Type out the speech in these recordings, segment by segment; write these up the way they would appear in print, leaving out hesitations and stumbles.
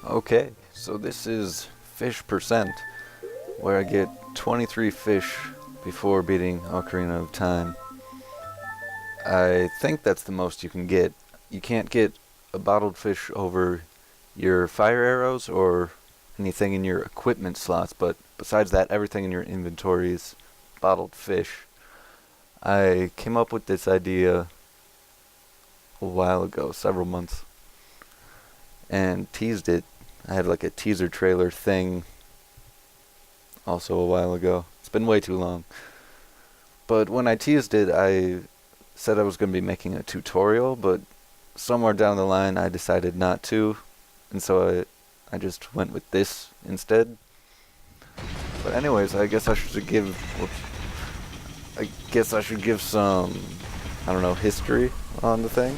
Okay, so this is fish percent, where I get 23 fish before beating Ocarina of Time. I think that's the most you can get. You can't get a bottled fish over your fire arrows or anything in your equipment slots, but besides that, everything in your inventory is bottled fish. I came up with this idea a while ago, several months, and teased it. I had like a teaser trailer thing also a while ago. It's been way too long. But when I teased it, I said I was going to be making a tutorial, but somewhere down the line I decided not to, and so I just went with this instead. But anyways, I guess I should give some, I don't know, history on the thing.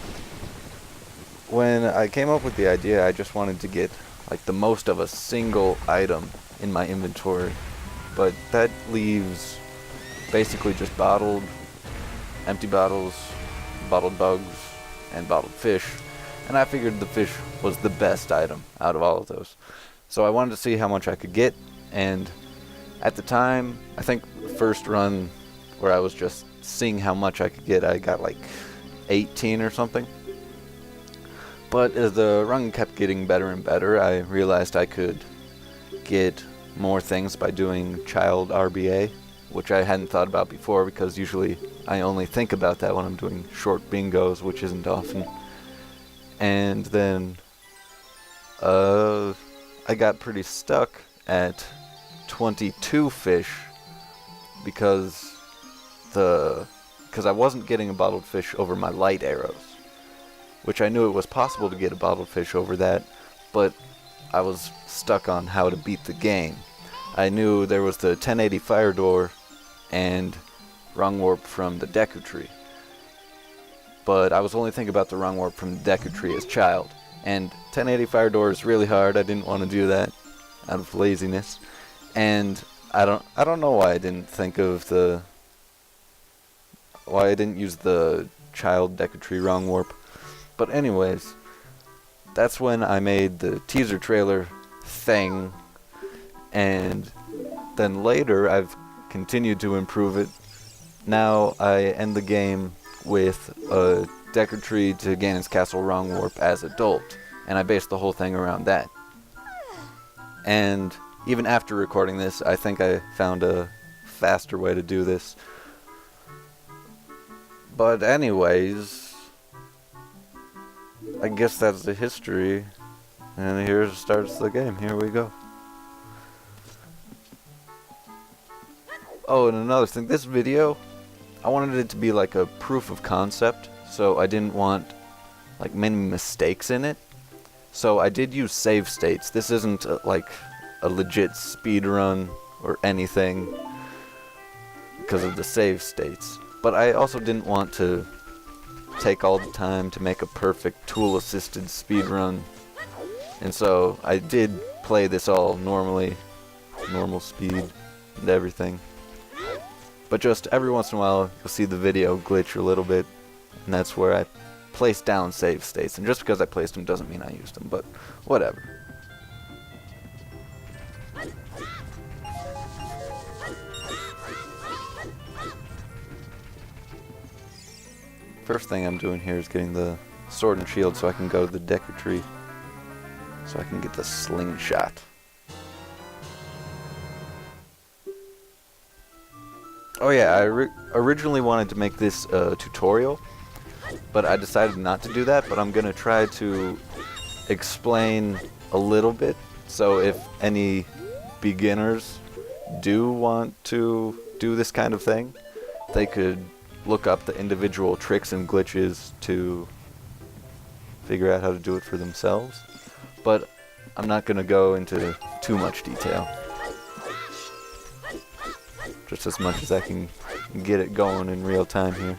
When I came up with the idea, I just wanted to get like the most of a single item in my inventory, but that leaves basically just bottled, empty bottles, bottled bugs, and bottled fish, and I figured the fish was the best item out of all of those. So I wanted to see how much I could get, and at the time, I think the first run where I was just seeing how much I could get, I got like 18 or something. But as the run kept getting better and better, I realized I could get more things by doing child RBA, which I hadn't thought about before because usually I only think about that when I'm doing short bingos, which isn't often. And then I got pretty stuck at 22 fish because I wasn't getting a bottled fish over my light arrows, which I knew it was possible to get a bottled fish over that, but I was stuck on how to beat the game. I knew there was the 1080 fire door and wrong warp from the Deku Tree, but I was only thinking about the wrong warp from the Deku Tree as child, and 1080 fire door is really hard. I didn't want to do that out of laziness, and I don't know why I didn't use the child Deku Tree wrong warp. But anyways, that's when I made the teaser trailer thing, and then later I've continued to improve it. Now I end the game with a Deku Tree to Ganon's Castle wrong warp as adult, and I based the whole thing around that. And even after recording this, I think I found a faster way to do this. But anyways, I guess that's the history, and here starts the game. Here we go. Oh, and another thing, this video, I wanted it to be like a proof of concept, so I didn't want like many mistakes in it. So I did use save states. This isn't like a legit speed run or anything because of the save states. But I also didn't want to take all the time to make a perfect tool-assisted speedrun, and so I did play this all normally, normal speed and everything. But just every once in a while, you'll see the video glitch a little bit, and that's where I place down save states. And just because I placed them doesn't mean I used them, but whatever. First thing I'm doing here is getting the sword and shield so I can go to the Deku Tree, so I can get the slingshot. Oh yeah, I originally wanted to make this tutorial, but I decided not to do that, but I'm going to try to explain a little bit, so if any beginners do want to do this kind of thing, they could look up the individual tricks and glitches to figure out how to do it for themselves. But I'm not going to go into too much detail. Just as much as I can get it going in real time here.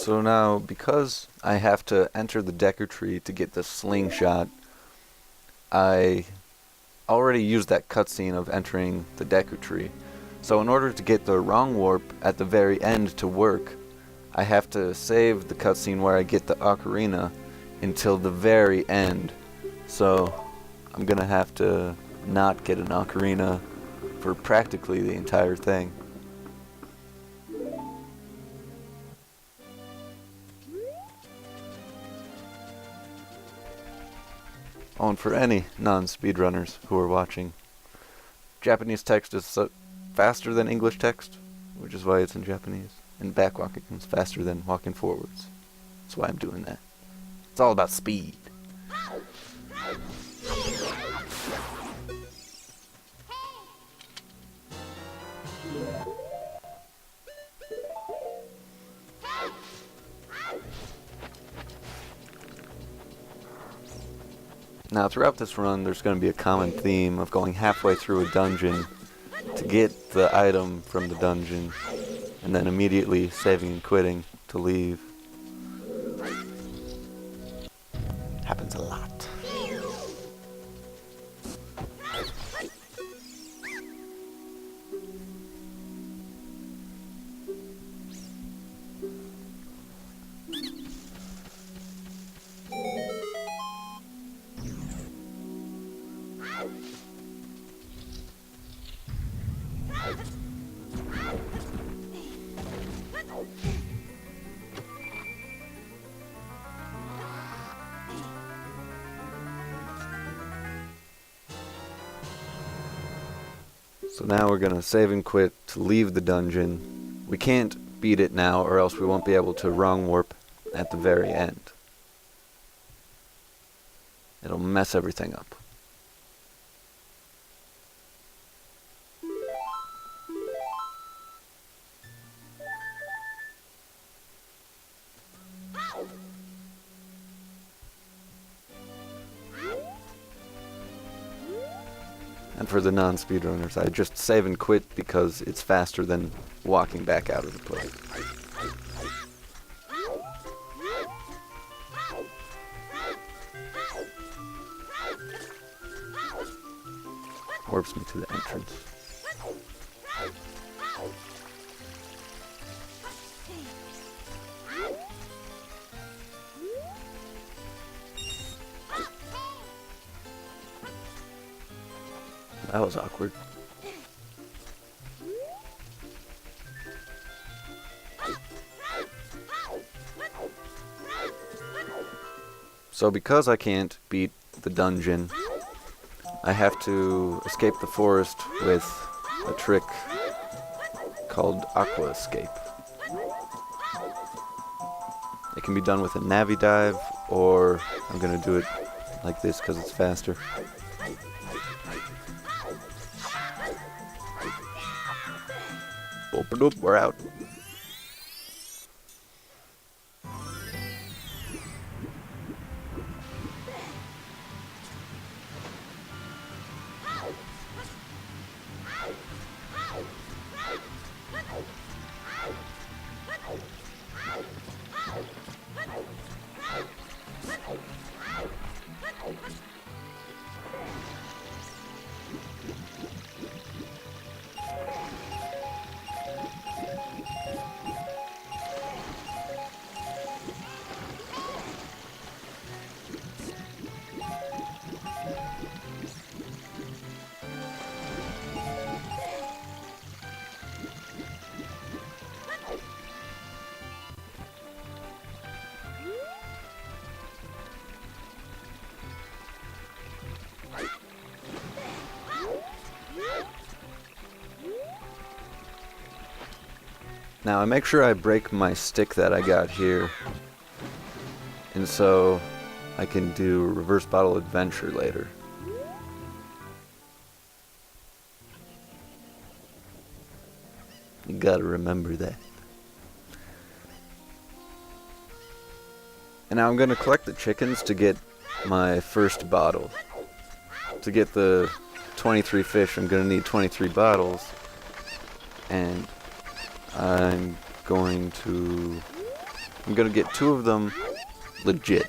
So now, because I have to enter the Decker tree to get the slingshot, I already used that cutscene of entering the Decker tree. So in order to get the wrong warp at the very end to work, I have to save the cutscene where I get the ocarina until the very end. So I'm gonna have to not get an ocarina for practically the entire thing. Oh, and for any non-speedrunners who are watching, Japanese text is faster than English text, which is why it's in Japanese. And backwalking is faster than walking forwards. That's why I'm doing that. It's all about speed. Now, throughout this run, there's going to be a common theme of going halfway through a dungeon to get the item from the dungeon, and then immediately saving and quitting to leave. Happens a lot. So now we're gonna save and quit to leave the dungeon. We can't beat it now or else we won't be able to wrong warp at the very end. It'll mess everything up. And for the non-speedrunners, I just save and quit because it's faster than walking back out of the place. Warps me to the entrance. That was awkward. So because I can't beat the dungeon, I have to escape the forest with a trick called Aqua Escape. It can be done with a Navi dive, or I'm gonna do it like this because it's faster. Boop-a-doop, we're out. Now I make sure I break my stick that I got here, and so I can do reverse bottle adventure later. You gotta remember that. And now I'm gonna collect the chickens to get my first bottle. To get the 23 fish, I'm gonna need 23 bottles, and I'm going to I'm gonna get 2 of them legit.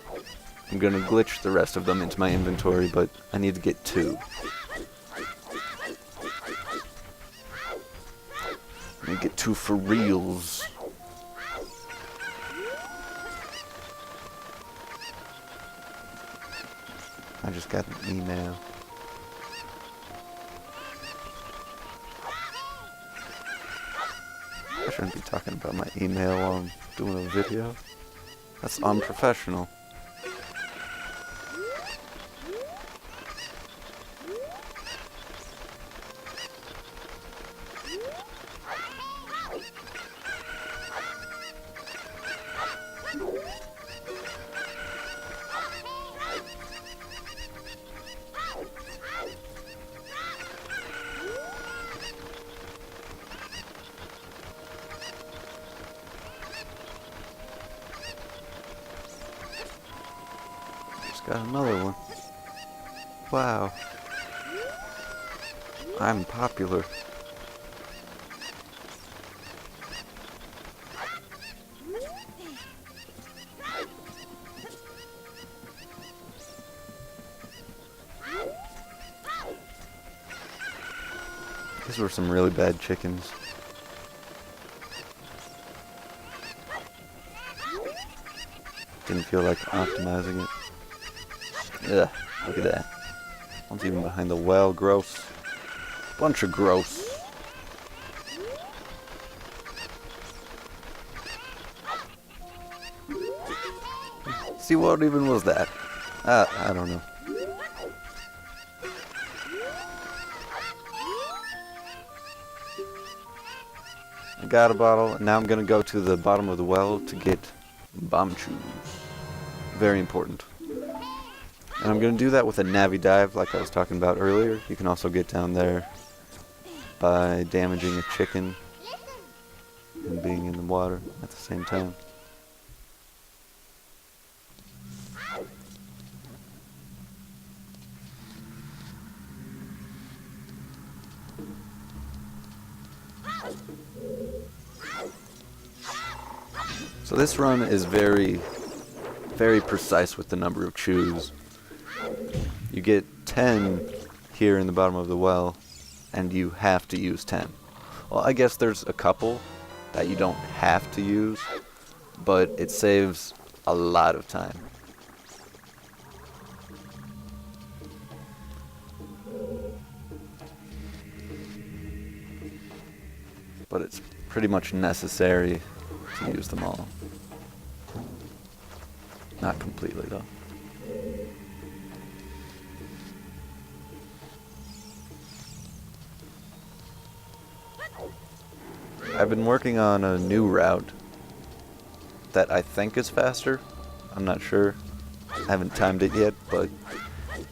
I'm gonna glitch the rest of them into my inventory, but I need to get 2. I need to get 2 for reals. I just got an email. I shouldn't be talking about my email while I'm doing a video. That's unprofessional. Got another one. Wow. I'm popular. These were some really bad chickens. Didn't feel like optimizing it. Ugh, look at that. One's even behind the well. Gross. Bunch of gross. See, what even was that? I don't know. I got a bottle, and now I'm gonna go to the bottom of the well to get bomb shoes. Very important. And I'm going to do that with a Navi dive like I was talking about earlier. You can also get down there by damaging a chicken and being in the water at the same time. So this run is very precise with the number of chews. You get 10 here in the bottom of the well, and you have to use 10. Well, I guess there's a couple that you don't have to use, but it saves a lot of time. But it's pretty much necessary to use them all. Not completely, though. I've been working on a new route that I think is faster. I'm not sure. I haven't timed it yet, but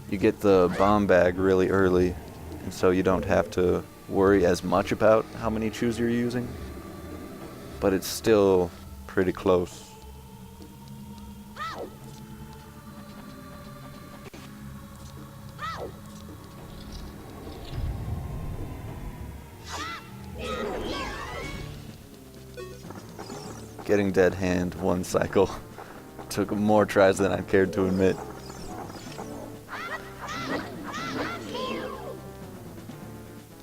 you get the bomb bag really early, and so you don't have to worry as much about how many chews you're using. But it's still pretty close. Getting dead hand one cycle took more tries than I cared to admit.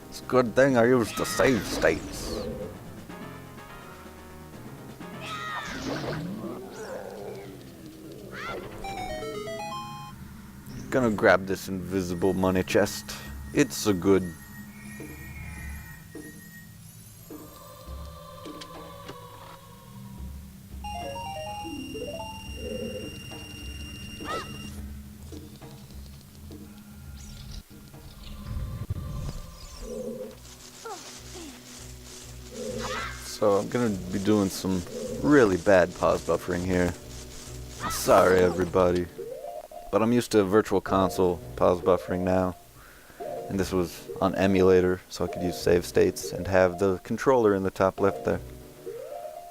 It's a good thing I used the save states. Gonna grab this invisible money chest. It's a good. So I'm gonna be doing some really bad pause buffering here. Sorry everybody. But I'm used to virtual console pause buffering now. And this was on emulator, so I could use save states and have the controller in the top left there.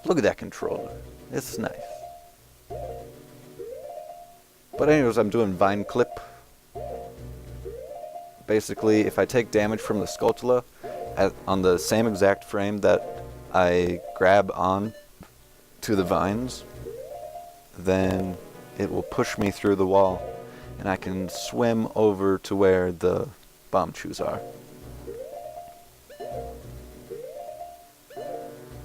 Look at that controller. It's nice. But anyways, I'm doing vine clip. Basically, if I take damage from the Skulltula on the same exact frame that I grab on to the vines, then it will push me through the wall, and I can swim over to where the bomb chews are.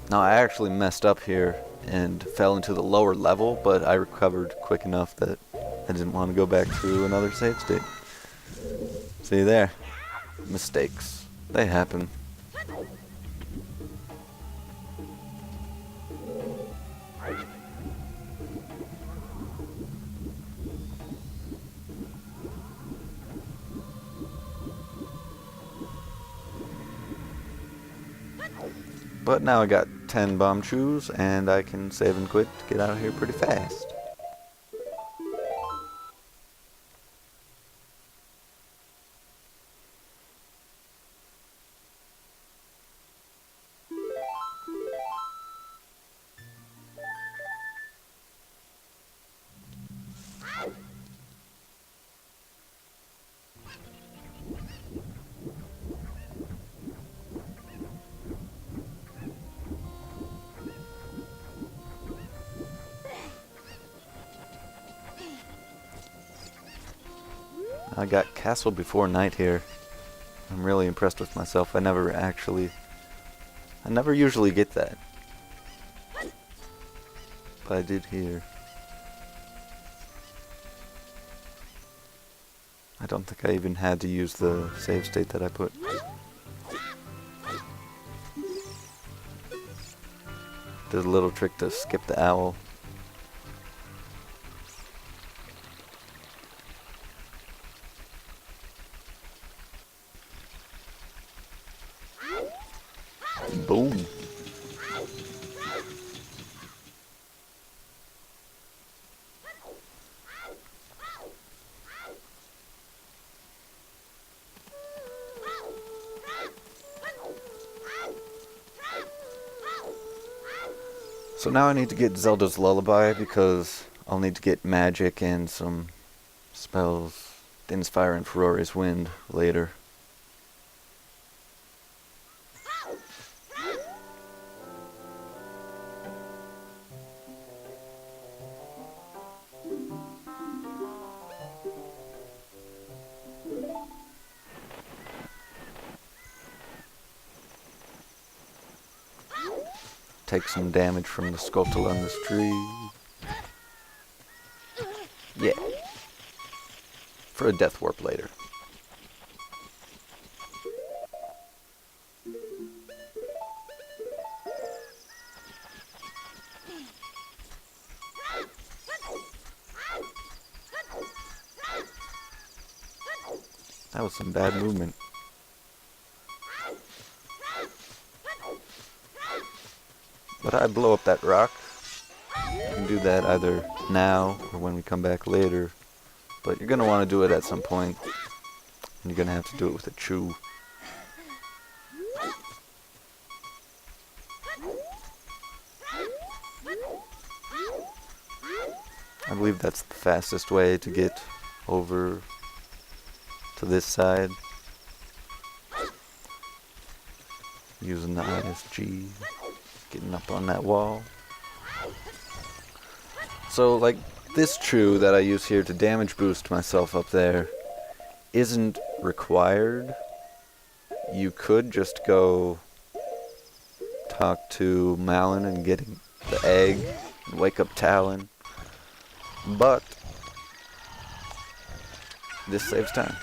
Now I actually messed up here and fell into the lower level, but I recovered quick enough that I didn't want to go back to another save state. See there? Mistakes. They happen. But now I got 10 bomb chews, and I can save and quit to get out of here pretty fast. I got Castle Before Night here. I'm really impressed with myself. I never usually get that. But I did here. I don't think I even had to use the save state that I put. Did a little trick to skip the owl. Boom. So now I need to get Zelda's Lullaby because I'll need to get magic and some spells, Din's Fire and Ferore's Wind later. Take some damage from the Skulltula on this tree. Yeah. For a death warp later. That was some bad movement. But I blow up that rock. You can do that either now or when we come back later. But you're going to want to do it at some point. And you're going to have to do it with a chew. I believe that's the fastest way to get over to this side. Using the ISG. Getting up on that wall. So, like, this chew that I use here to damage boost myself up there isn't required. You could just go talk to Malin and get the egg and wake up Talon. But this saves time.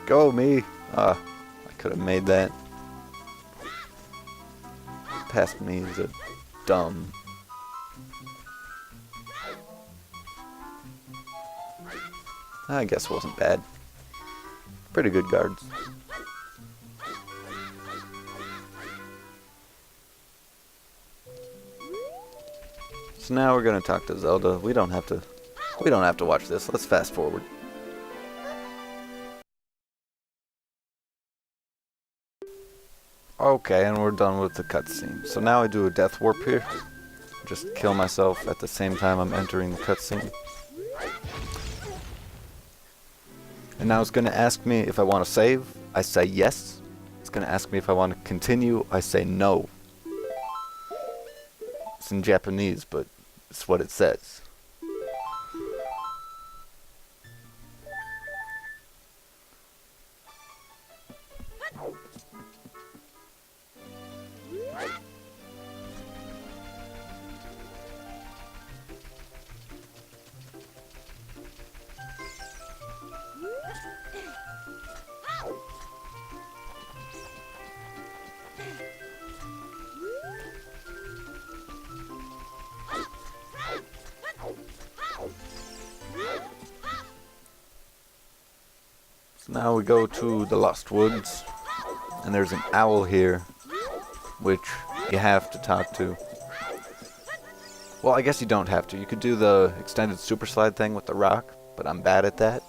Go me! I could have made that. Past me is a dumb. I guess wasn't bad. Pretty good guards. So now we're gonna talk to Zelda. We don't have to watch this. Let's fast forward. Okay, and we're done with the cutscene. So now I do a death warp here. Just kill myself at the same time I'm entering the cutscene. And now it's going to ask me if I want to save. I say yes. It's going to ask me if I want to continue. I say no. It's in Japanese, but it's what it says. So now we go to the Lost Woods, and there's an owl here, which you have to talk to. Well, I guess you don't have to. You could do the extended super slide thing with the rock, but I'm bad at that.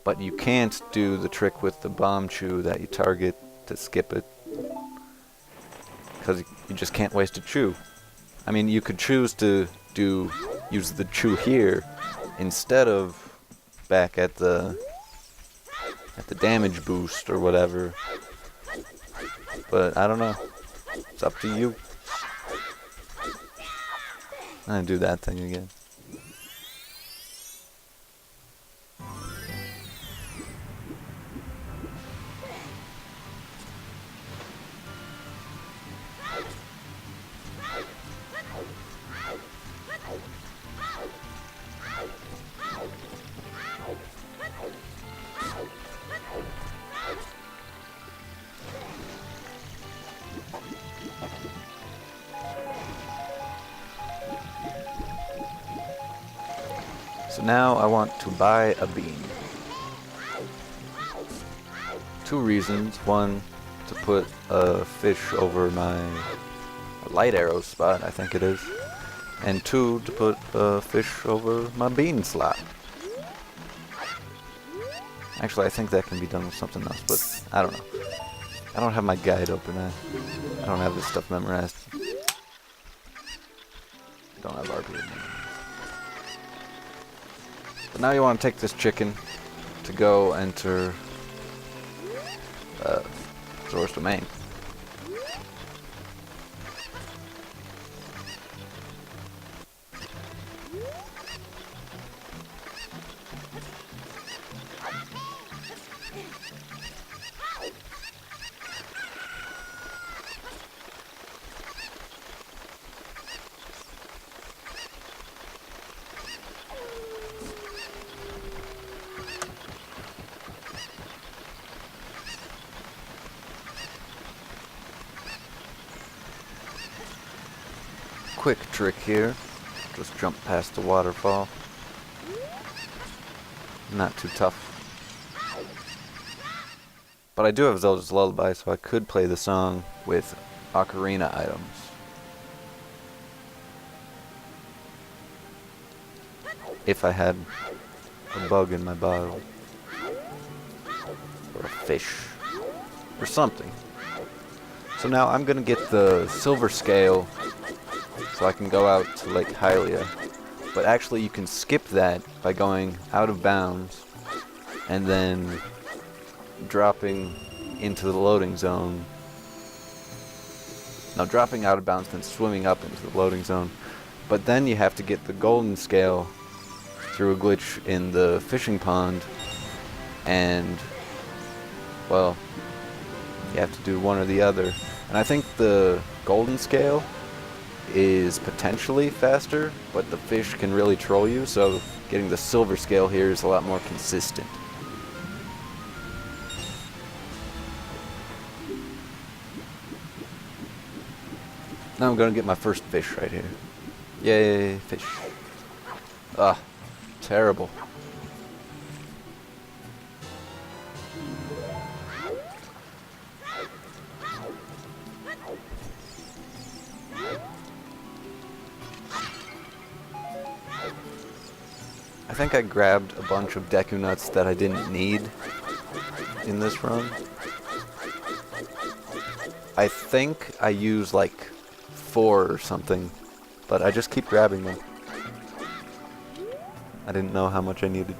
But you can't do the trick with the bomb chew that you target to skip it, because you just can't waste a chew. I mean, you could choose to use the chew here instead of back at the damage boost or whatever. But I don't know. It's up to you. I'm gonna do that thing again. So now I want to buy a beam. Two reasons. One, to put a fish over my light arrow spot, I think it is. And two, to put a fish over my bean slot. Actually, I think that can be done with something else, but I don't know. I don't have my guide open. I don't have this stuff memorized. Don't have RP in there. But now you want to take this chicken to go enter Zora's Domain. Quick trick here, just jump past the waterfall. Not too tough. But I do have Zelda's Lullaby, so I could play the song with Ocarina items. If I had a bug in my bottle. Or a fish. Or something. So now I'm gonna get the silver scale so I can go out to Lake Hylia. But actually you can skip that by going out of bounds and then dropping into the loading zone. Now dropping out of bounds, then swimming up into the loading zone. But then you have to get the golden scale through a glitch in the fishing pond, and, well, you have to do one or the other. And I think the golden scale is potentially faster, but the fish can really troll you, so getting the silver scale here is a lot more consistent. Now I'm gonna get my first fish right here. Yay, fish. Ah, terrible. I think I grabbed a bunch of Deku Nuts that I didn't need in this run. I think I use like 4 or something, but I just keep grabbing them. I didn't know how much I needed.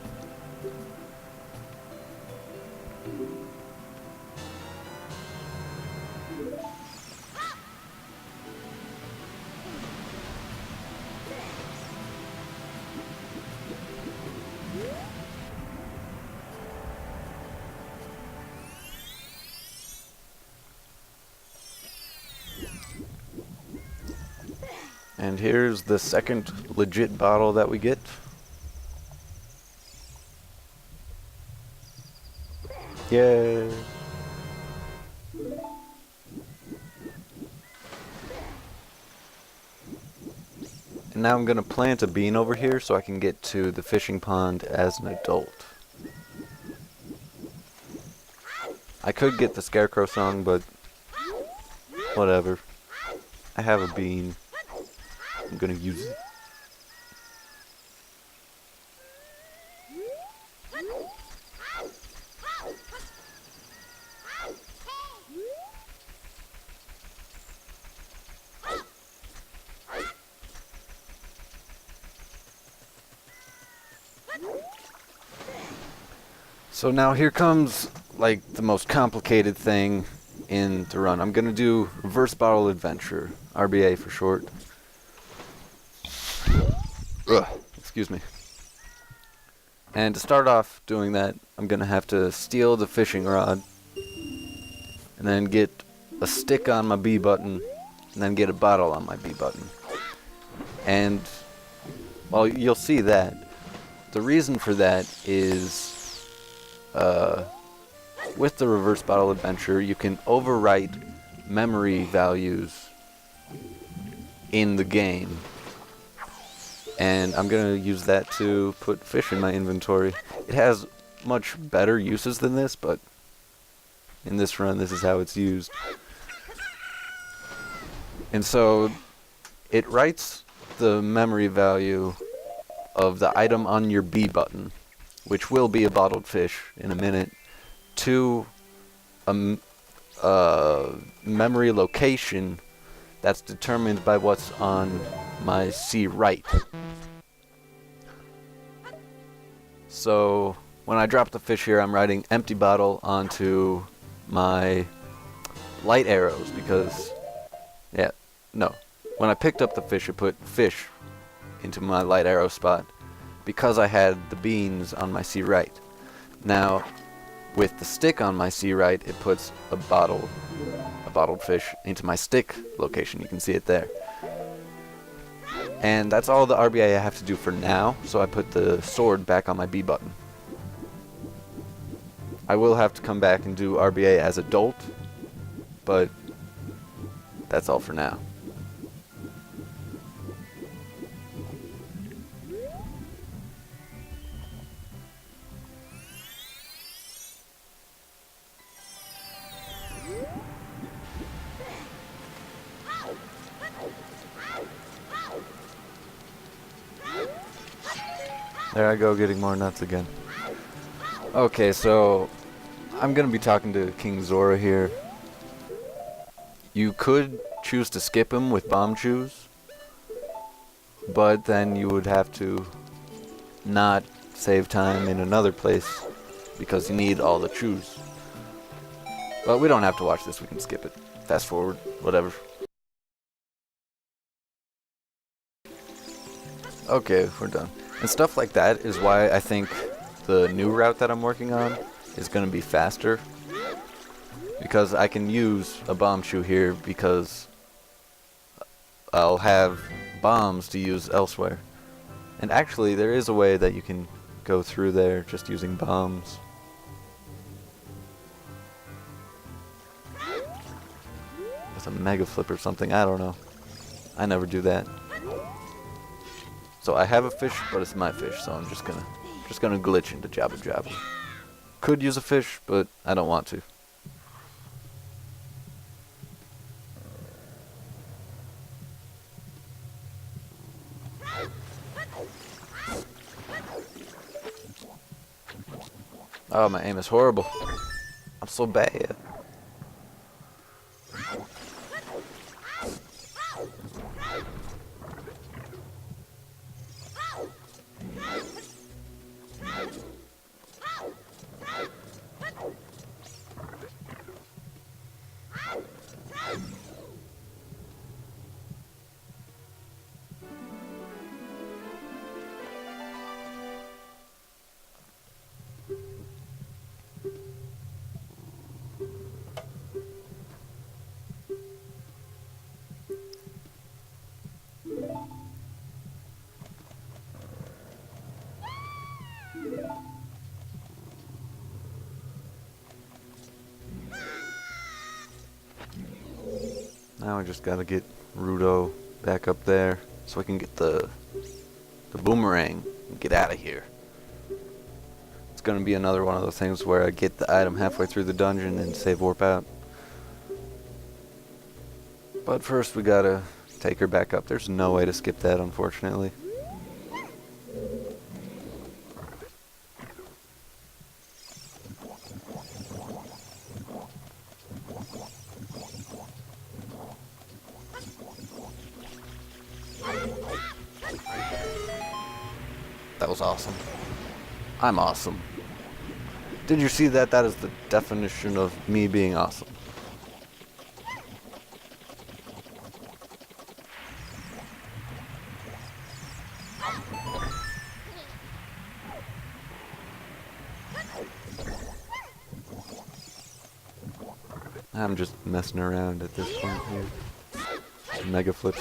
And here's the second legit bottle that we get. Yay! And now I'm gonna plant a bean over here so I can get to the fishing pond as an adult. I could get the Scarecrow song, but whatever. I have a bean. I'm gonna use it. So now here comes like the most complicated thing in the run. I'm gonna do Reverse Bottle Adventure, RBA for short. Ugh, excuse me. And to start off doing that, I'm gonna have to steal the fishing rod, and then get a stick on my B button, and then get a bottle on my B button. And, well, you'll see that. The reason for that is, with the Reverse Bottle Adventure, you can overwrite memory values in the game. And I'm going to use that to put fish in my inventory. It has much better uses than this, but in this run, this is how it's used. And so, it writes the memory value of the item on your B button, which will be a bottled fish in a minute, to a memory location that's determined by what's on my C right. So when I drop the fish here, I'm writing empty bottle onto my light arrows because, when I picked up the fish, it put fish into my light arrow spot because I had the beans on my C right. Now, with the stick on my C right, it puts a bottled fish into my stick location. You can see it there. And that's all the RBA I have to do for now, so I put the sword back on my B button. I will have to come back and do RBA as adult, but that's all for now. There I go, getting more nuts again. Okay, so I'm gonna be talking to King Zora here. You could choose to skip him with bomb chews, but then you would have to not save time in another place because you need all the chews. But we don't have to watch this, we can skip it. Fast forward, whatever. Okay, we're done. And stuff like that is why I think the new route that I'm working on is going to be faster. Because I can use a bomb chew here because I'll have bombs to use elsewhere. And actually, there is a way that you can go through there just using bombs. With a mega flip or something, I don't know. I never do that. So I have a fish, but it's my fish, so I'm just gonna glitch into Jabba Jabba. Could use a fish, but I don't want to. Oh, my aim is horrible. I'm so bad. Now I just gotta get Rudo back up there so I can get the boomerang and get out of here. It's gonna be another one of those things where I get the item halfway through the dungeon and save warp out. But first we gotta take her back up. There's no way to skip that, unfortunately. That was awesome. I'm awesome. Did you see that? That is the definition of me being awesome. I'm just messing around at this point here. Mega flip.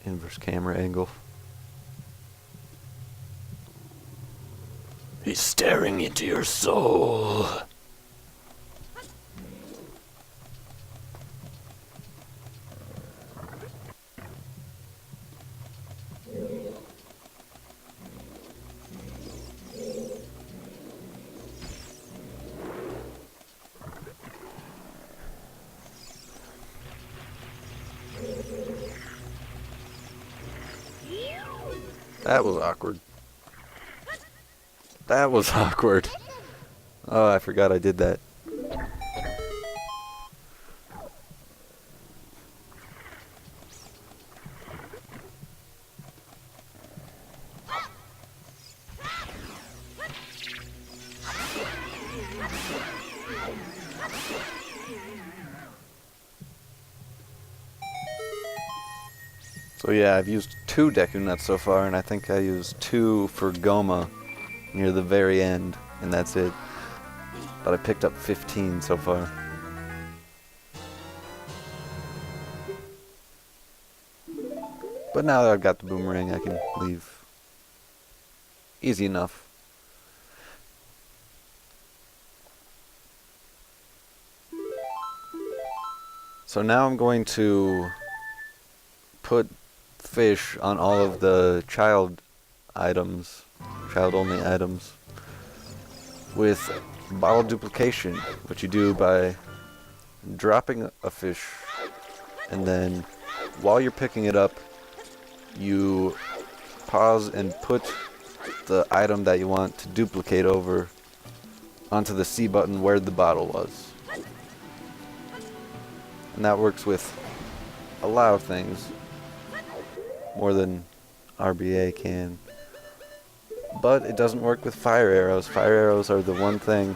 Inverse camera angle. He's staring into your soul. That was awkward. That was awkward. Oh, I forgot I did that. So yeah, I've used 2 Deku Nuts so far, and I think I used 2 for Goma near the very end, and that's it. But I picked up 15 so far. But now that I've got the boomerang, I can leave. Easy enough. So now I'm going to put fish on all of the child items, child-only items, with bottle duplication, which you do by dropping a fish, and then while you're picking it up, you pause and put the item that you want to duplicate over onto the C button where the bottle was. And that works with a lot of things, more than RBA can. But it doesn't work with fire arrows. Fire arrows are the one thing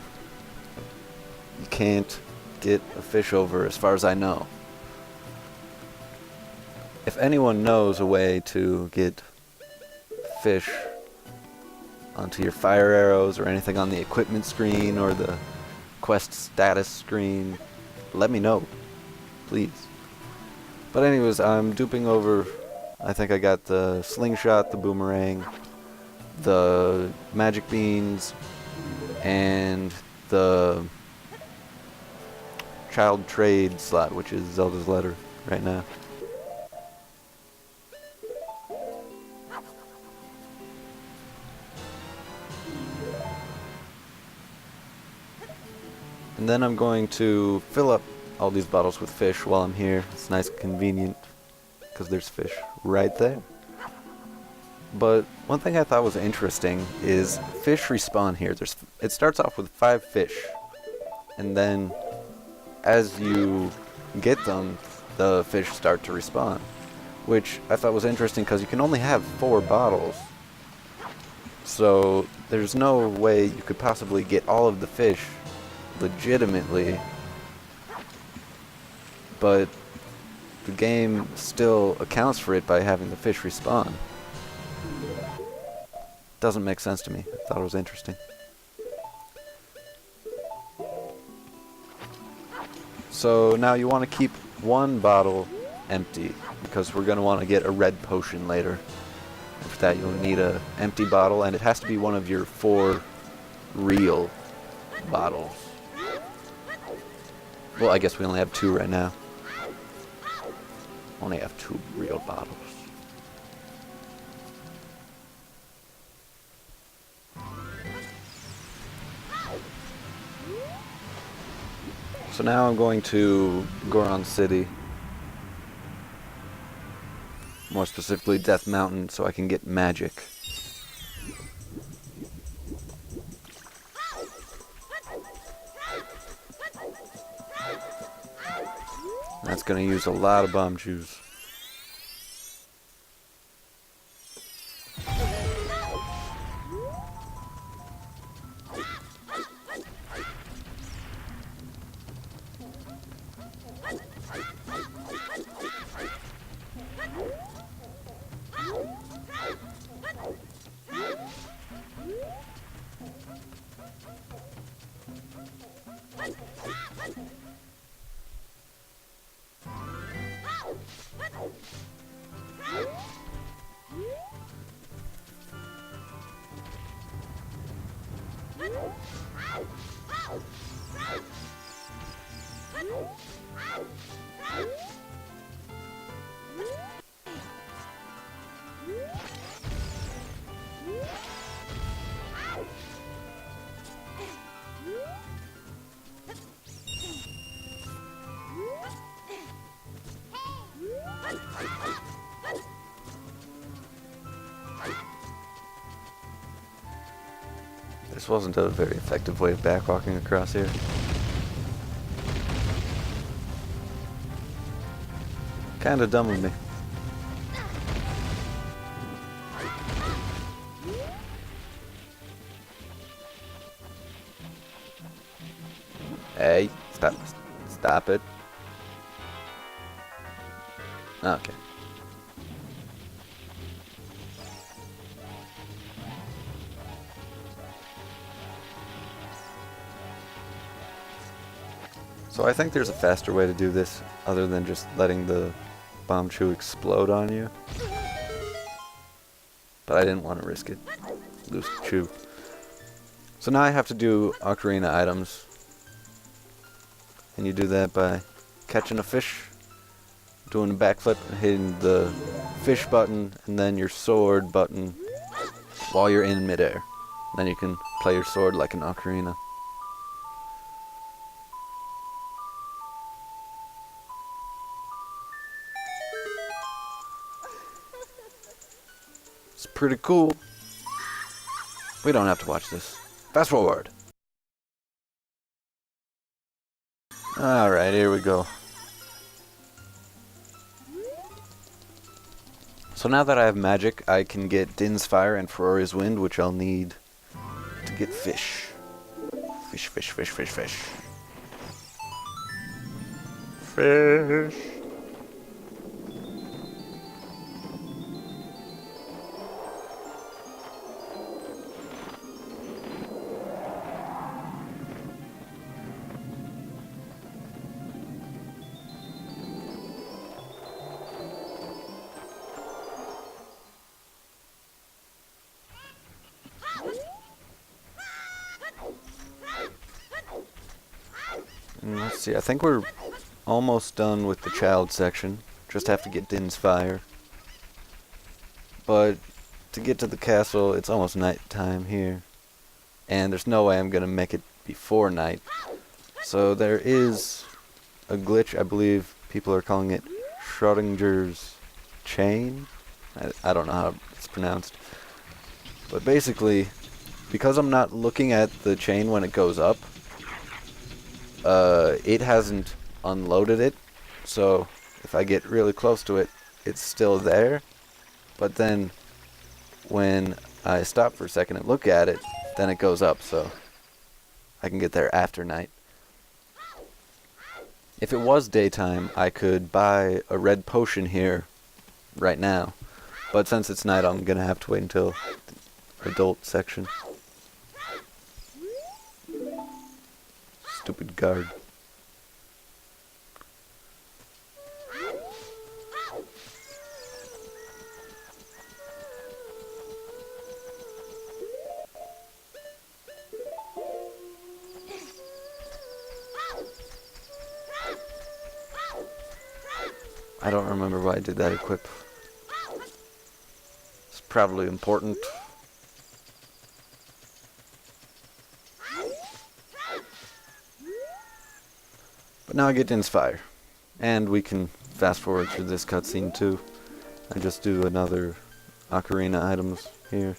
you can't get a fish over, as far as I know. If anyone knows a way to get fish onto your fire arrows or anything on the equipment screen or the quest status screen, let me know, please. But anyways, I'm duping over, I think I got the slingshot, the boomerang, the magic beans, and the child trade slot, which is Zelda's letter right now. And then I'm going to fill up all these bottles with fish while I'm here. It's nice and convenient because there's fish right there. But one thing I thought was interesting is fish respawn here. It starts off with 5 fish, and then as you get them, the fish start to respawn, which I thought was interesting because you can only have 4 bottles. So there's no way you could possibly get all of the fish legitimately, but the game still accounts for it by having the fish respawn. Doesn't make sense to me. I thought it was interesting. So now you want to keep one bottle empty because we're going to want to get a red potion later. For that you'll need a empty bottle, and it has to be one of your 4 real bottles. Well, I guess we only have 2 right now. Only have 2 real bottles. So now I'm going to Goron City. More specifically Death Mountain, so I can get magic. That's going to use a lot of bomb juice. This wasn't a very effective way of backwalking across here. Kinda dumb of me. Hey, stop it. Okay. So I think there's a faster way to do this other than just letting the bomb chew explode on you. But I didn't want to risk it. Lose the chew. So now I have to do Ocarina items. And you do that by catching a fish, doing a backflip, and hitting the fish button, and then your sword button while you're in midair. Then you can play your sword like an ocarina. It's pretty cool. We don't have to watch this. Fast forward. Alright, here we go. So now that I have magic, I can get Din's Fire and Ferori's Wind, which I'll need to get fish. Fish, fish, fish, fish, fish. Fish. Let's see, I think we're almost done with the child section. Just have to get Din's Fire. But to get to the castle, it's almost night time here. And there's no way I'm going to make it before night. So there is a glitch, I believe people are calling it Schrodinger's chain. I don't know how it's pronounced. But basically, because I'm not looking at the chain when it goes up, it hasn't unloaded it, so if I get really close to it, it's still there, but then when I stop for a second and look at it, then it goes up, so I can get there after night. If it was daytime, I could buy a red potion here right now, but since it's night, I'm gonna have to wait until the adult section. Stupid guard. I don't remember why I did that equip. It's probably important. But now I get to inspire. And we can fast forward through this cutscene too. I just do another Ocarina items here.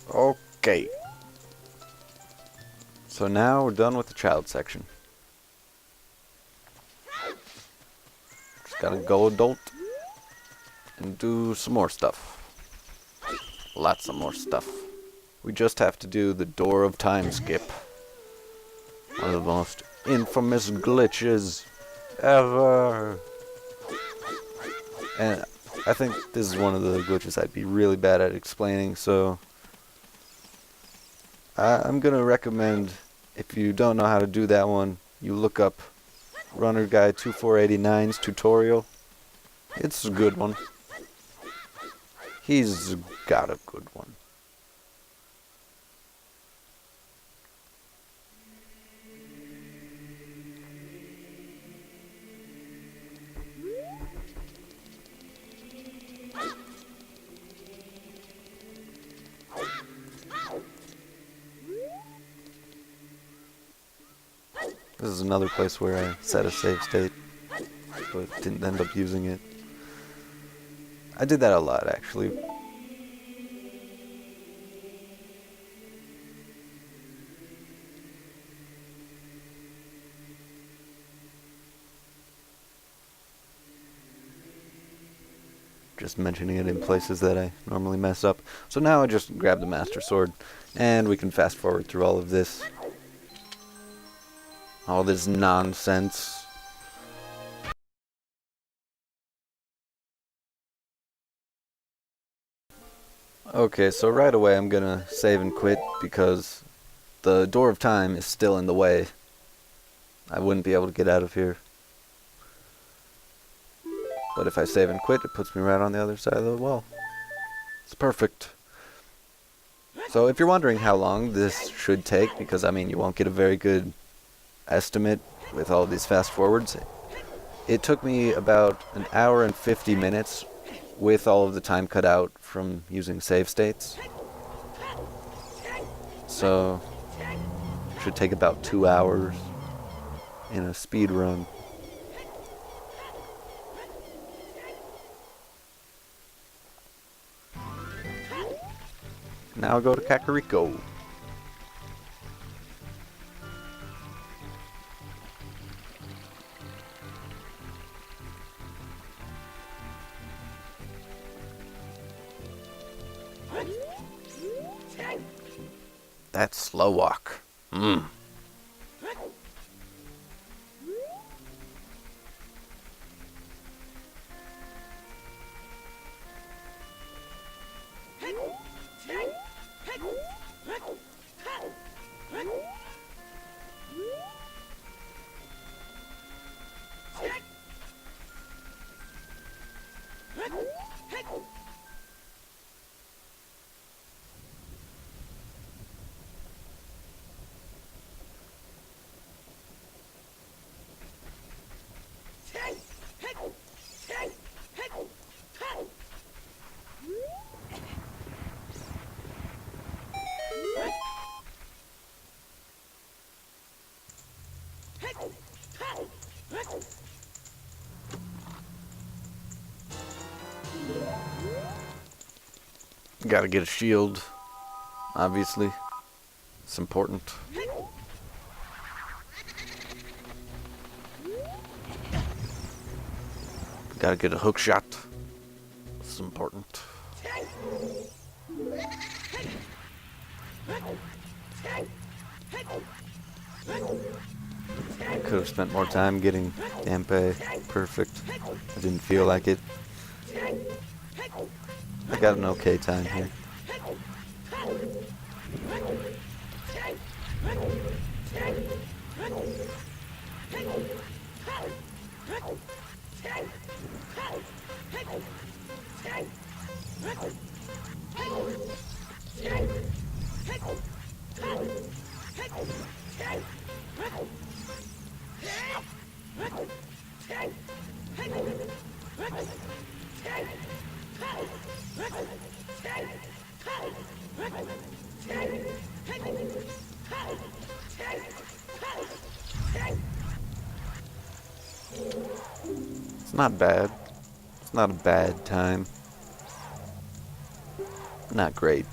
Okay. So now we're done with the child section. Just gotta go adult and do some more stuff. Lots of more stuff. We just have to do the Door of Time skip. One of the most infamous glitches ever. And I think this is one of the glitches I'd be really bad at explaining, so I'm gonna recommend, if you don't know how to do that one, you look up Runner Guy 2489's tutorial. It's a good one. He's got a good one. This is another place where I set a save state, but didn't end up using it. I did that a lot, actually. Just mentioning it in places that I normally mess up. So now I just grab the Master Sword, and we can fast forward through all of this. All this nonsense. Okay, so right away I'm gonna save and quit because the Door of Time is still in the way. I wouldn't be able to get out of here. But if I save and quit, it puts me right on the other side of the wall. It's perfect. So if you're wondering how long this should take, because I mean you won't get a very good estimate with all these fast forwards, it took me about an hour and 50 minutes with all of the time cut out from using save states. So it should take about 2 hours in a speed run. Now I go to Kakariko. That's slow walk. Gotta get a shield, obviously. It's important. Gotta get a hook shot. It's important. I could have spent more time getting Dampe perfect. I didn't feel like it. I got an okay time here. not bad. It's not a bad time. Not great.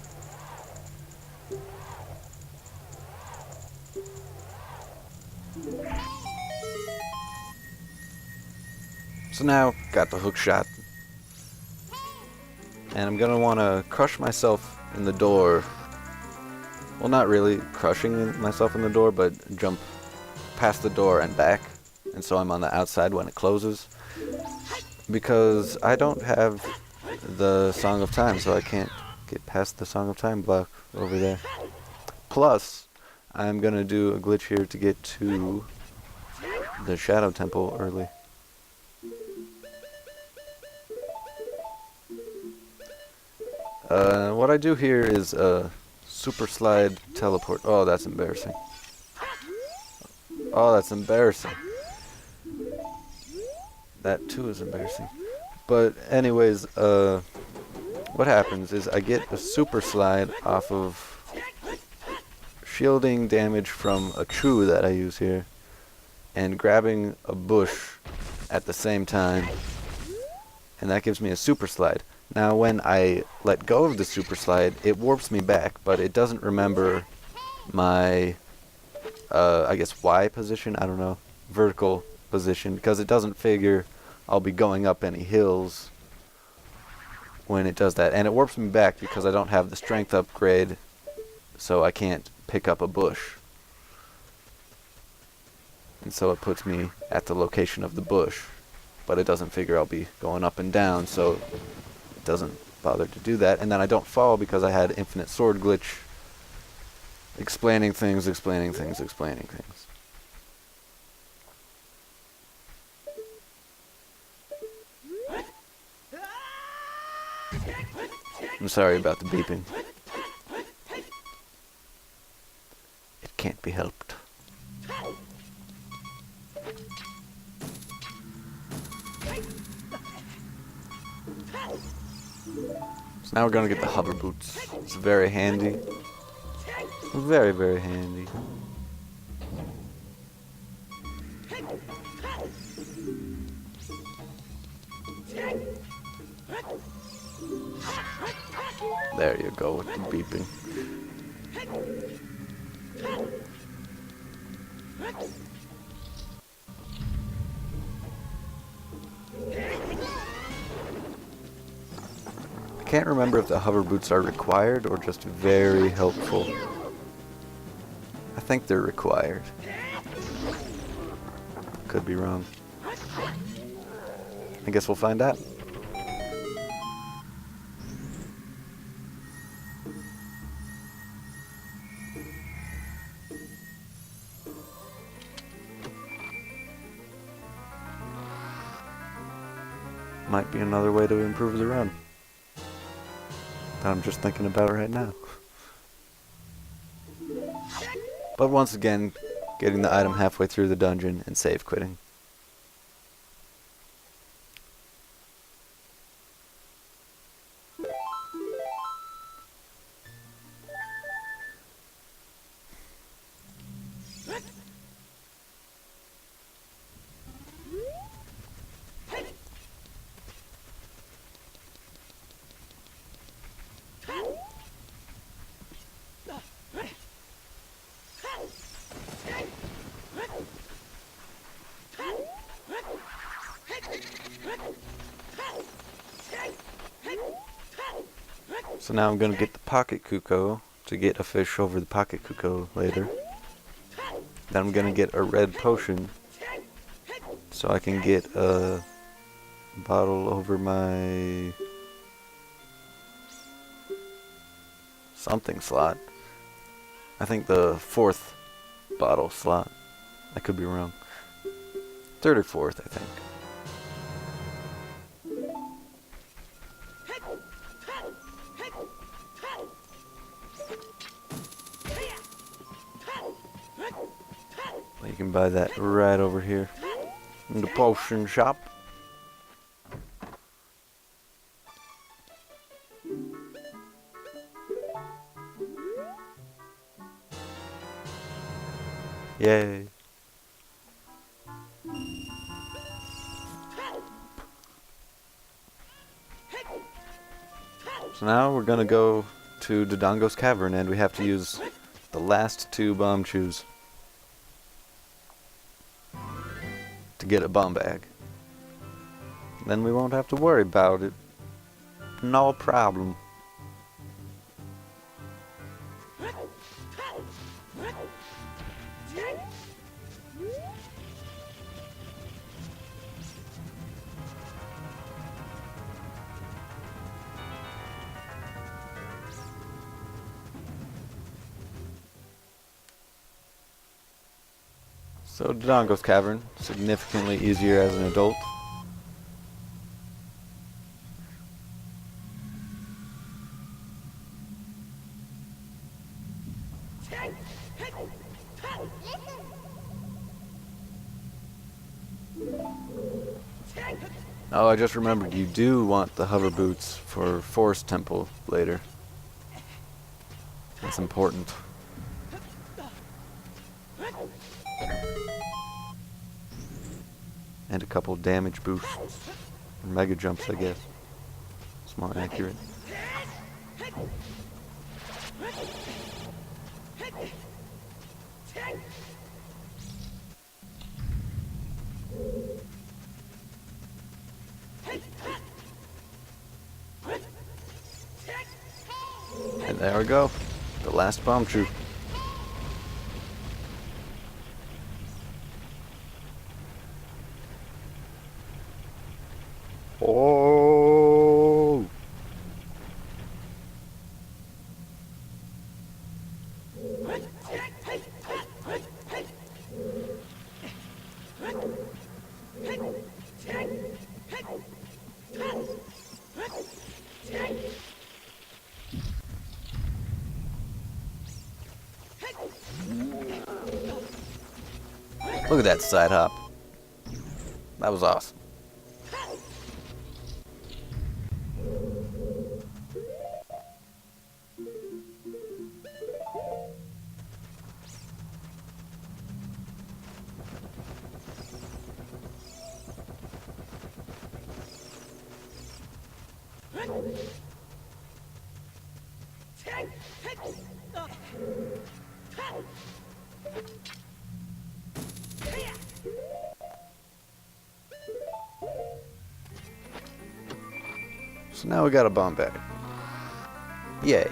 So now, got the hook shot. And I'm gonna wanna crush myself in the door. Well, not really crushing myself in the door, but jump past the door and back. And so I'm on the outside when it closes. Because I don't have the Song of Time, so I can't get past the Song of Time block over there. Plus, I'm gonna do a glitch here to get to the Shadow Temple early. What I do here is super slide teleport. Oh, that's embarrassing. Oh, that's embarrassing. That too is embarrassing. But anyways, what happens is I get a super slide off of shielding damage from a chew that I use here and grabbing a bush at the same time, and that gives me a super slide. Now when I let go of the super slide, it warps me back, but it doesn't remember my I guess Y position, I don't know, vertical position, because it doesn't figure I'll be going up any hills when it does that. And it warps me back because I don't have the strength upgrade, so I can't pick up a bush. And so it puts me at the location of the bush, but it doesn't figure I'll be going up and down, so it doesn't bother to do that. And then I don't fall because I had infinite sword glitch, explaining things, explaining things, explaining things. I'm sorry about the beeping. It can't be helped. So now we're gonna get the hover boots. It's very handy. Very, very handy. There you go with the beeping. I can't remember if the hover boots are required or just very helpful. I think they're required. Could be wrong. I guess we'll find out. Might be another way to improve the run. I'm just thinking about it right now. But once again, getting the item halfway through the dungeon and save quitting. So now I'm going to get the pocket cuckoo to get a fish over the pocket cuckoo later. Then I'm going to get a red potion so I can get a bottle over my something slot. I think the 4th bottle slot. I could be wrong. 3rd or 4th, I think. You can buy that right over here in the potion shop. Yay. So now we're gonna go to Dodongo's Cavern, and we have to use the last 2 bomb chews to get a bomb bag. Then we won't have to worry about it. No problem. So Dodongo's Cavern, significantly easier as an adult. Oh, I just remembered, you do want the hover boots for Forest Temple later. That's important. And a couple damage boosts. Or mega jumps, I guess. It's more accurate. And there we go. The last bomb chew. Oh! Look at that side hop. That was awesome. So now we got a bomb bag. Yay.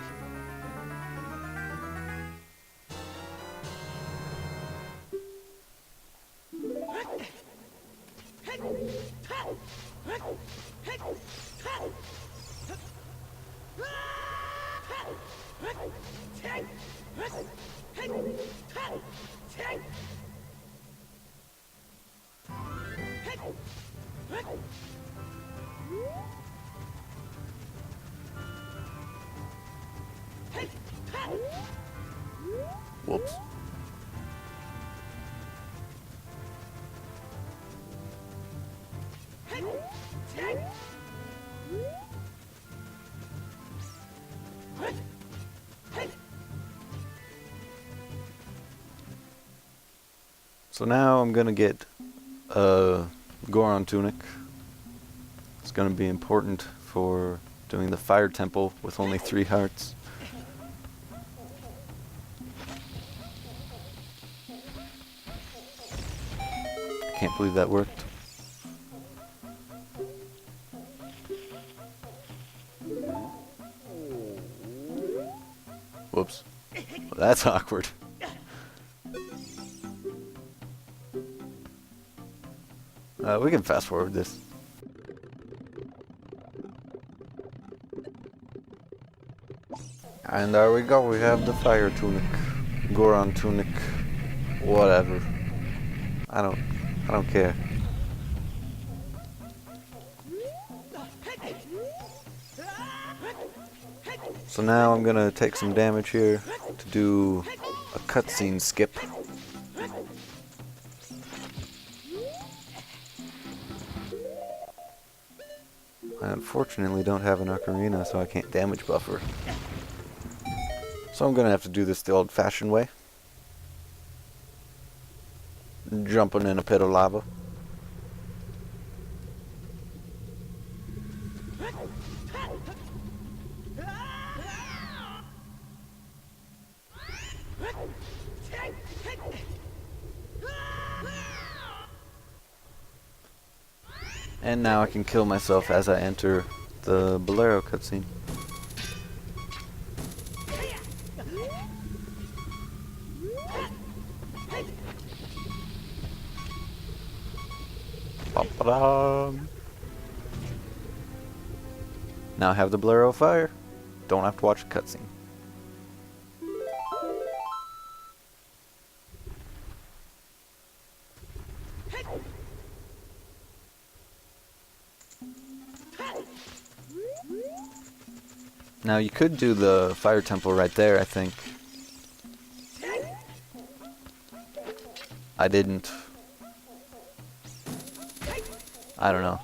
Whoops. So now I'm gonna get a Goron tunic. It's gonna be important for doing the fire temple with only 3 hearts. Can't believe that worked. Whoops. Well, that's awkward. We can fast forward this. And there we go, we have the fire tunic. Goron tunic. Whatever. I don't care. So now I'm gonna take some damage here to do a cutscene skip. I unfortunately don't have an ocarina, so I can't damage buffer. So I'm gonna have to do this the old-fashioned way. Jumping in a pit of lava. And now I can kill myself as I enter the Bolero cutscene. Ba-ba-dum. Now I have the Bolero fire. Don't have to watch a cutscene. Now you could do the fire temple right there, I think. I didn't. I don't know.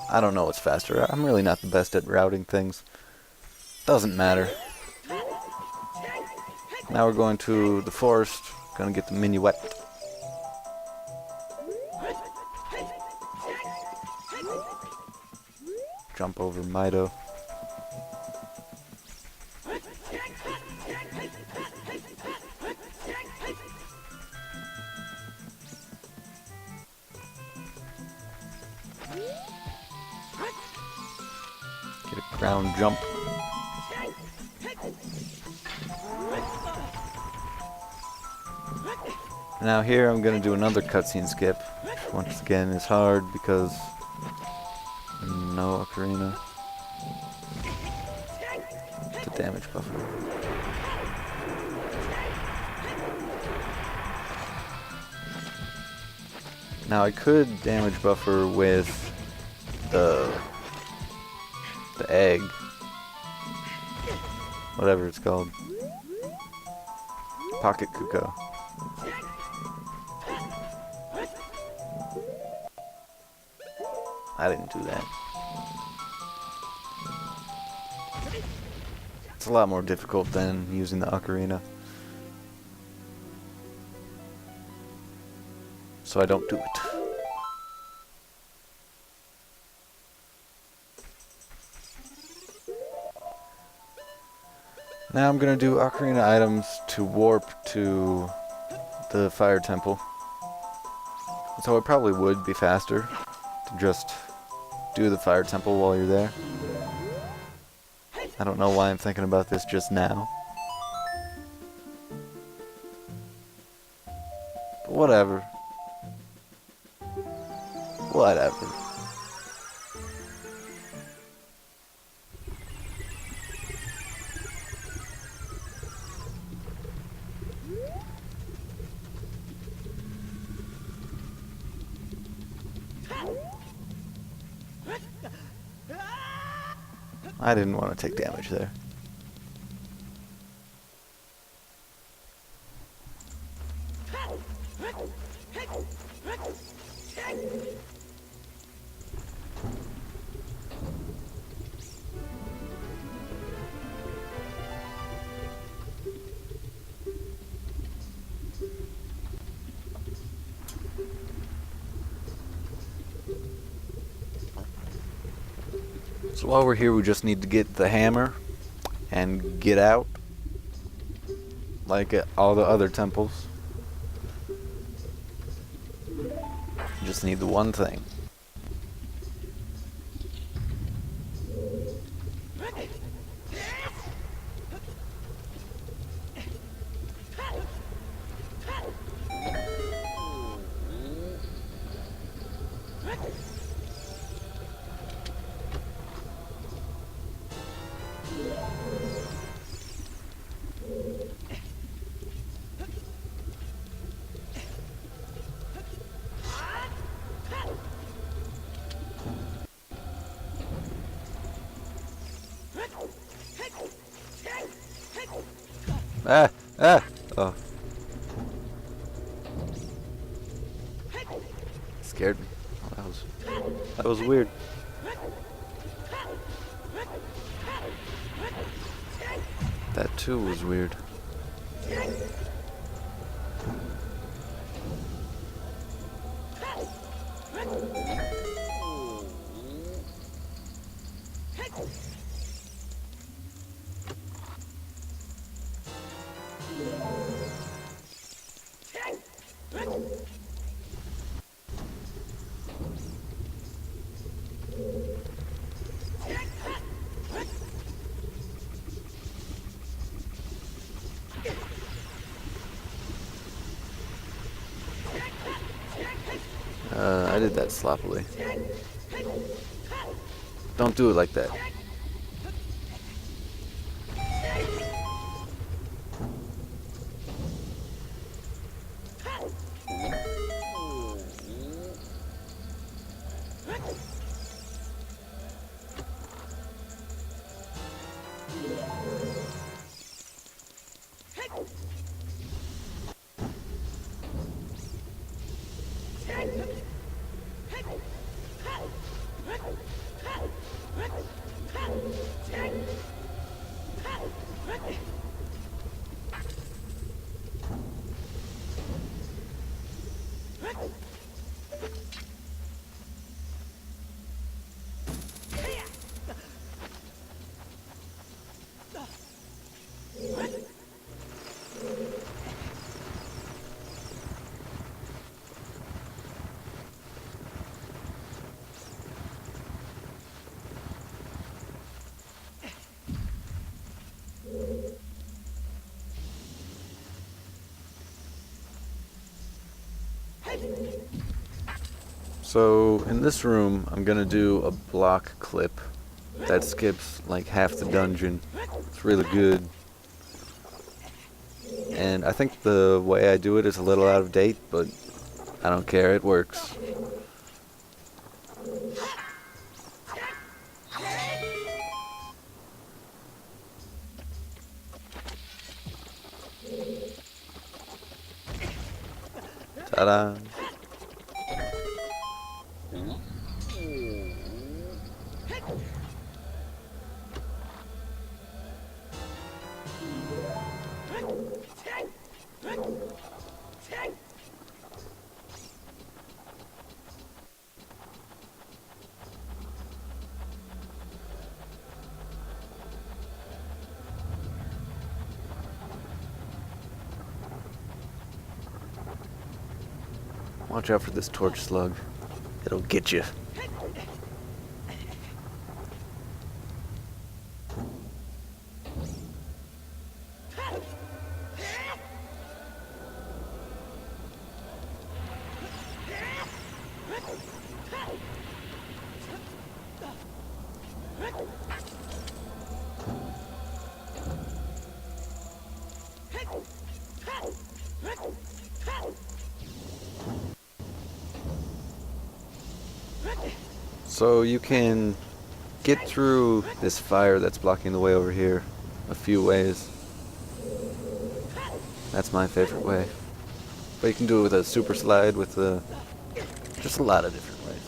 I don't know what's faster. I'm really not the best at routing things. Doesn't matter. Now we're going to the forest. Gonna get the minuet. Jump over Mido. Get a ground jump. Now here I'm gonna do another cutscene skip. Once again is hard because no ocarina. It's a damage buffer. Now I could damage buffer with the egg. Whatever it's called. Pocket Cuckoo. I didn't do that. It's a lot more difficult than using the ocarina. So I don't do it. Now I'm gonna do ocarina items to warp to the fire temple. So it probably would be faster to just do the fire temple while you're there. I don't know why I'm thinking about this just now. But whatever. Whatever. I didn't want to take damage there. So while we're here, we just need to get the hammer and get out, like at all the other temples. Just need the one thing. Oh. Scared me. That was weird. That too was weird. did that sloppily. Don't do it like that. So in this room, I'm gonna do a block clip that skips like half the dungeon. It's really good. And I think the way I do it is a little out of date, but I don't care, it works. Ta-da! Watch out for this torch slug. It'll get you. So you can get through this fire that's blocking the way over here a few ways. That's my favorite way. But you can do it with a super slide, with just a lot of different ways.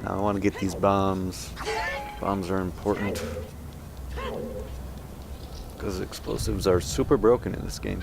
Now I want to get these bombs. Bombs are important because explosives are super broken in this game.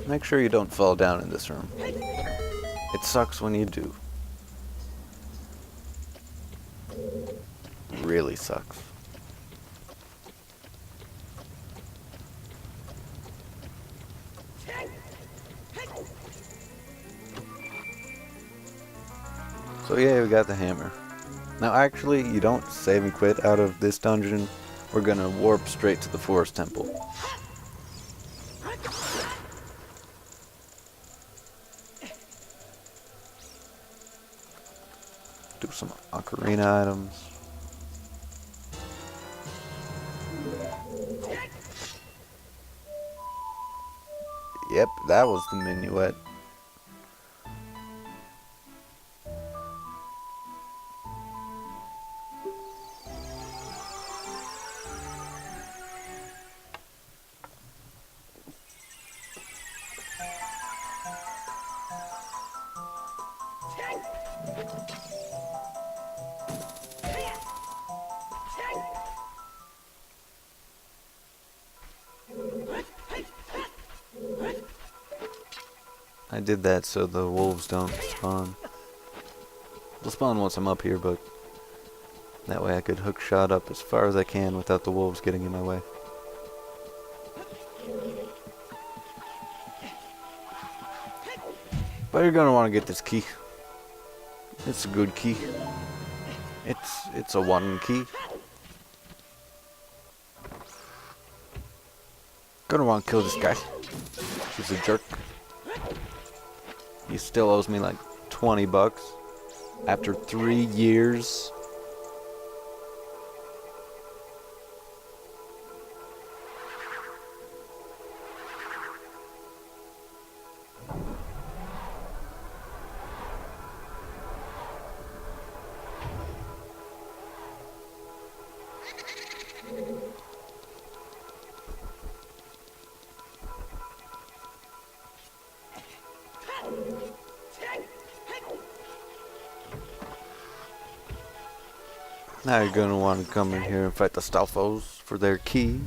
Make sure you don't fall down in this room. It sucks when you do. Really sucks. So yeah, we got the hammer. Now actually, you don't save and quit out of this dungeon. We're gonna warp straight to the forest temple. do some Ocarina items. Yep, that was the minuet. I did that so the wolves don't spawn. They'll spawn once I'm up here, but that way I could hook shot up as far as I can without the wolves getting in my way. But you're gonna want to get this key. It's a good key. It's a 1 key. Gonna want to kill this guy. He's a jerk. He still owes me like 20 bucks after 3 years. Now you're gonna want to come in here and fight the Stalfos for their key.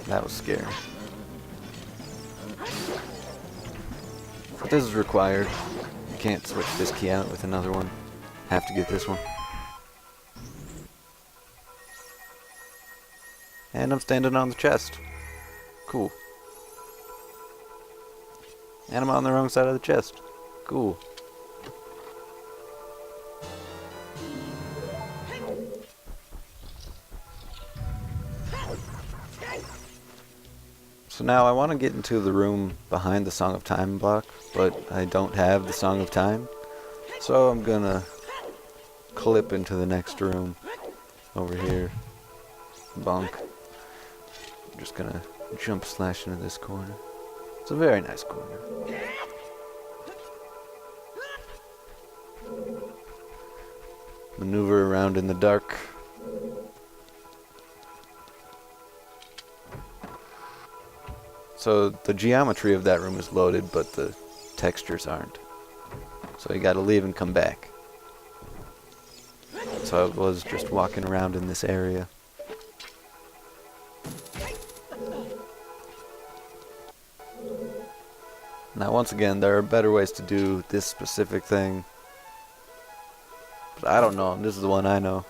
That was scary. But this is required. You can't switch this key out with another one. Have to get this one. And I'm standing on the chest. Cool. And I'm on the wrong side of the chest. Cool. So now I want to get into the room behind the Song of Time block, but I don't have the Song of Time. So I'm gonna clip into the next room over here. Bonk. I'm just gonna jump slash into this corner. It's a very nice corner. Maneuver around in the dark. So the geometry of that room is loaded, but the textures aren't. So you gotta leave and come back. So I was just walking around in this area. Now once again, there are better ways to do this specific thing. But I don't know, this is the one I know.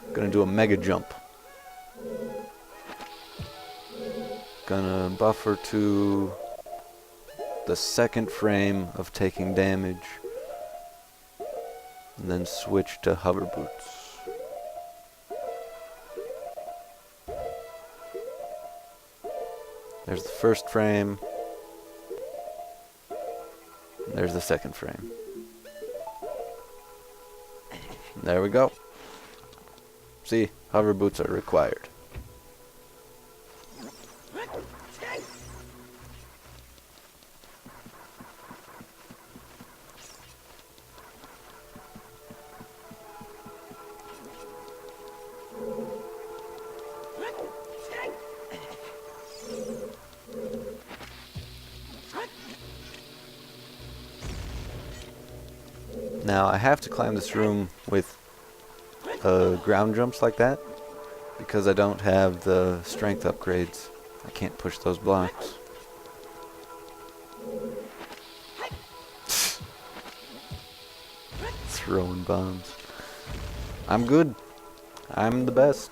I'm gonna do a mega jump. Gonna buffer to the second frame of taking damage. And then switch to hover boots. There's the first frame. There's the second frame. There we go. See, hover boots are required. Now I have to climb this room with ground jumps like that because I don't have the strength upgrades. I can't push those blocks. Throwing bombs. I'm good. I'm the best.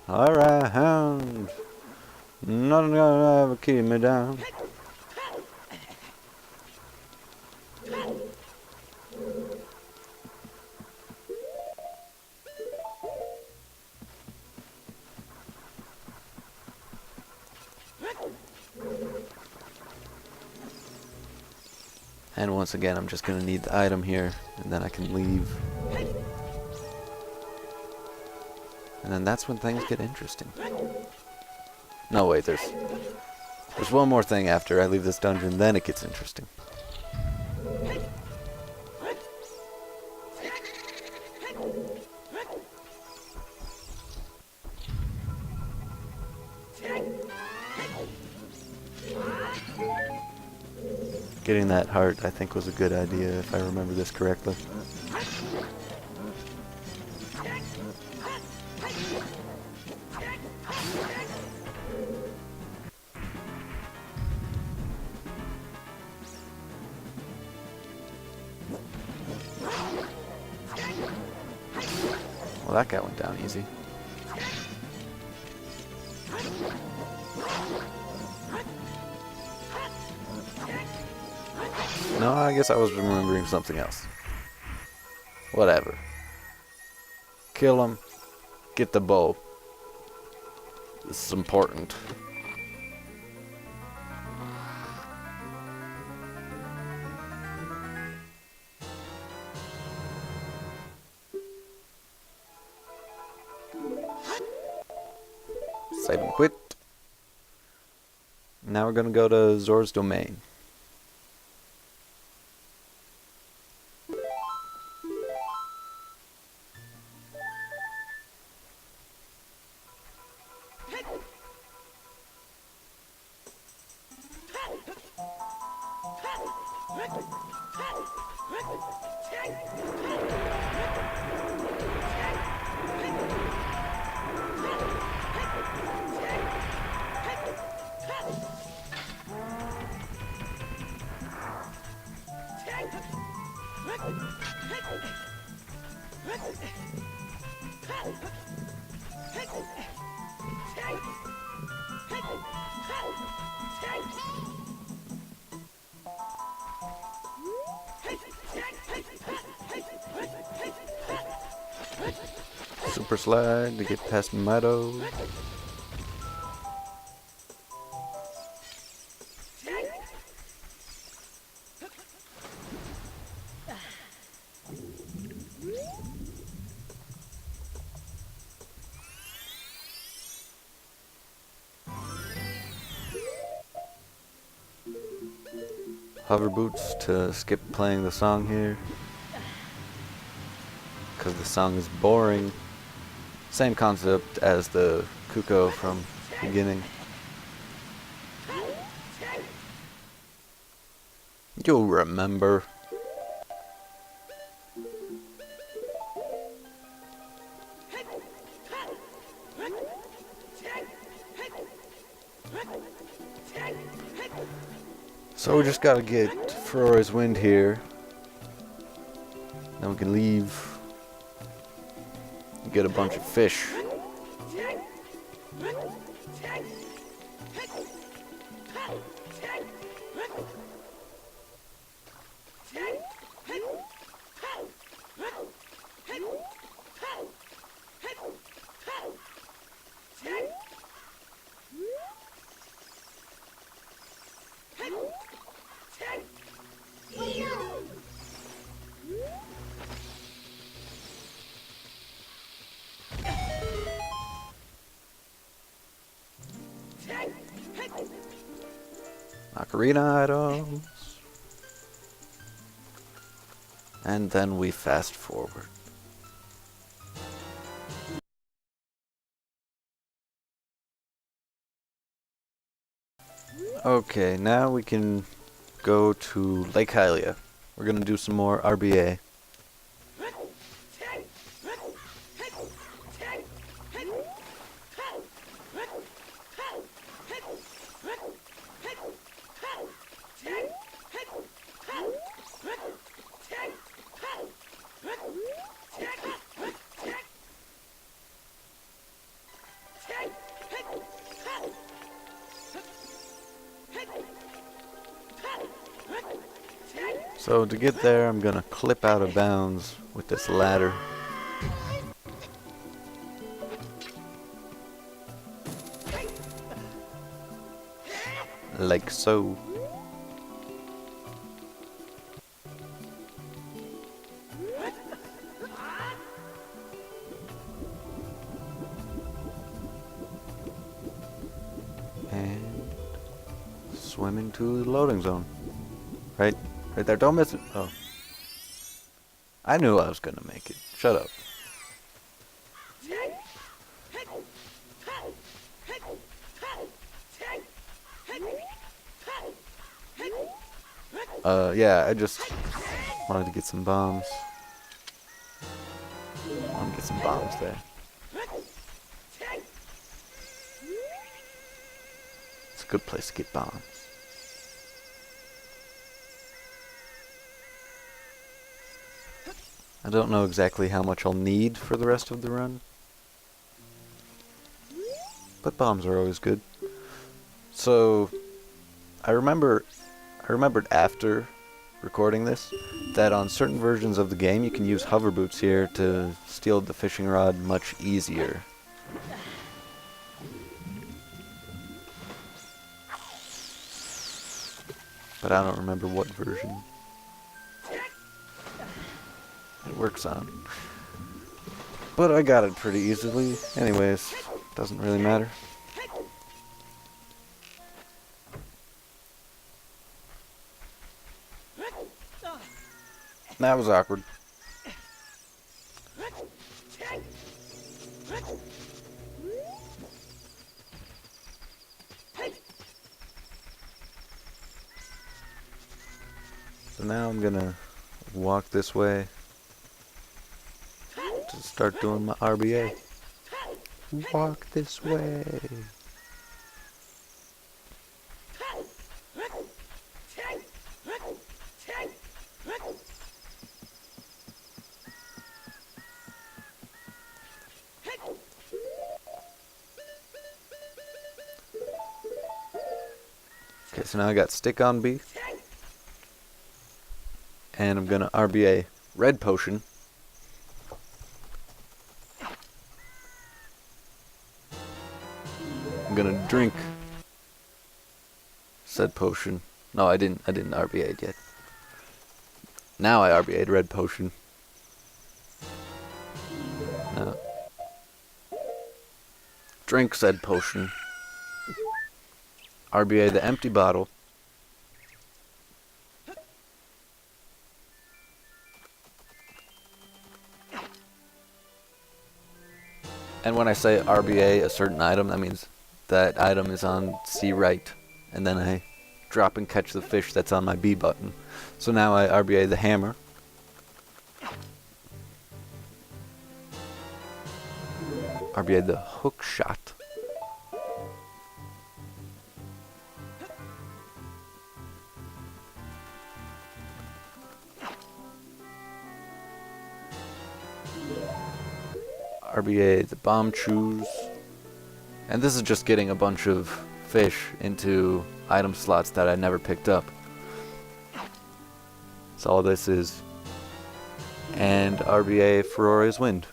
Alright, hound. Nothing gonna ever keep me down. And once again, I'm just gonna need the item here, and then I can leave. And then that's when things get interesting. No, wait, there's one more thing after I leave this dungeon, then it gets interesting. Getting that heart, I think, was a good idea, if I remember this correctly. Well, that guy went down easy. No, I guess I was remembering something else. Whatever. Kill him. Get the bow. This is important. Save and quit. Now we're gonna go to Zor's domain. Super slide to get past Meadow. Hover boots to skip playing the song here, because the song is boring. Same concept as the Kuko from the beginning. You'll remember. So we just gotta get Ferora's Wind here. Then we can leave. And get a bunch of fish. Ocarina items. And then we fast forward. Okay, now we can go to Lake Hylia. We're gonna do some more RBA. So to get there, I'm gonna clip out of bounds with this ladder. Like so. swimming to the loading zone. Right? Right there. Don't miss it. Oh. I knew I was gonna make it. Shut up. Yeah, I just wanted to get some bombs. I want to get some bombs there. It's a good place to get bombs. I don't know exactly how much I'll need for the rest of the run, but bombs are always good. So, I remembered after recording this that on certain versions of the game you can use hover boots here to steal the fishing rod much easier. But I don't remember what version it works on. But I got it pretty easily. Anyways, doesn't really matter. That was awkward. So now I'm gonna walk this way to start doing my RBA. Walk this way. Okay, so now I got stick on B. And I'm gonna RBA red potion. I'm gonna drink said potion. No, I didn't RBA it yet. Now I RBA'd red potion. Now, drink said potion. RBA the empty bottle. And when I say RBA a certain item, that means that item is on C right. And then I drop and catch the fish that's on my B button. So now I RBA the hammer. RBA the hook shot. RBA the bomb chews. And this is just getting a bunch of fish into item slots that I never picked up. That's all this is. And RBA Ferrari's Wind.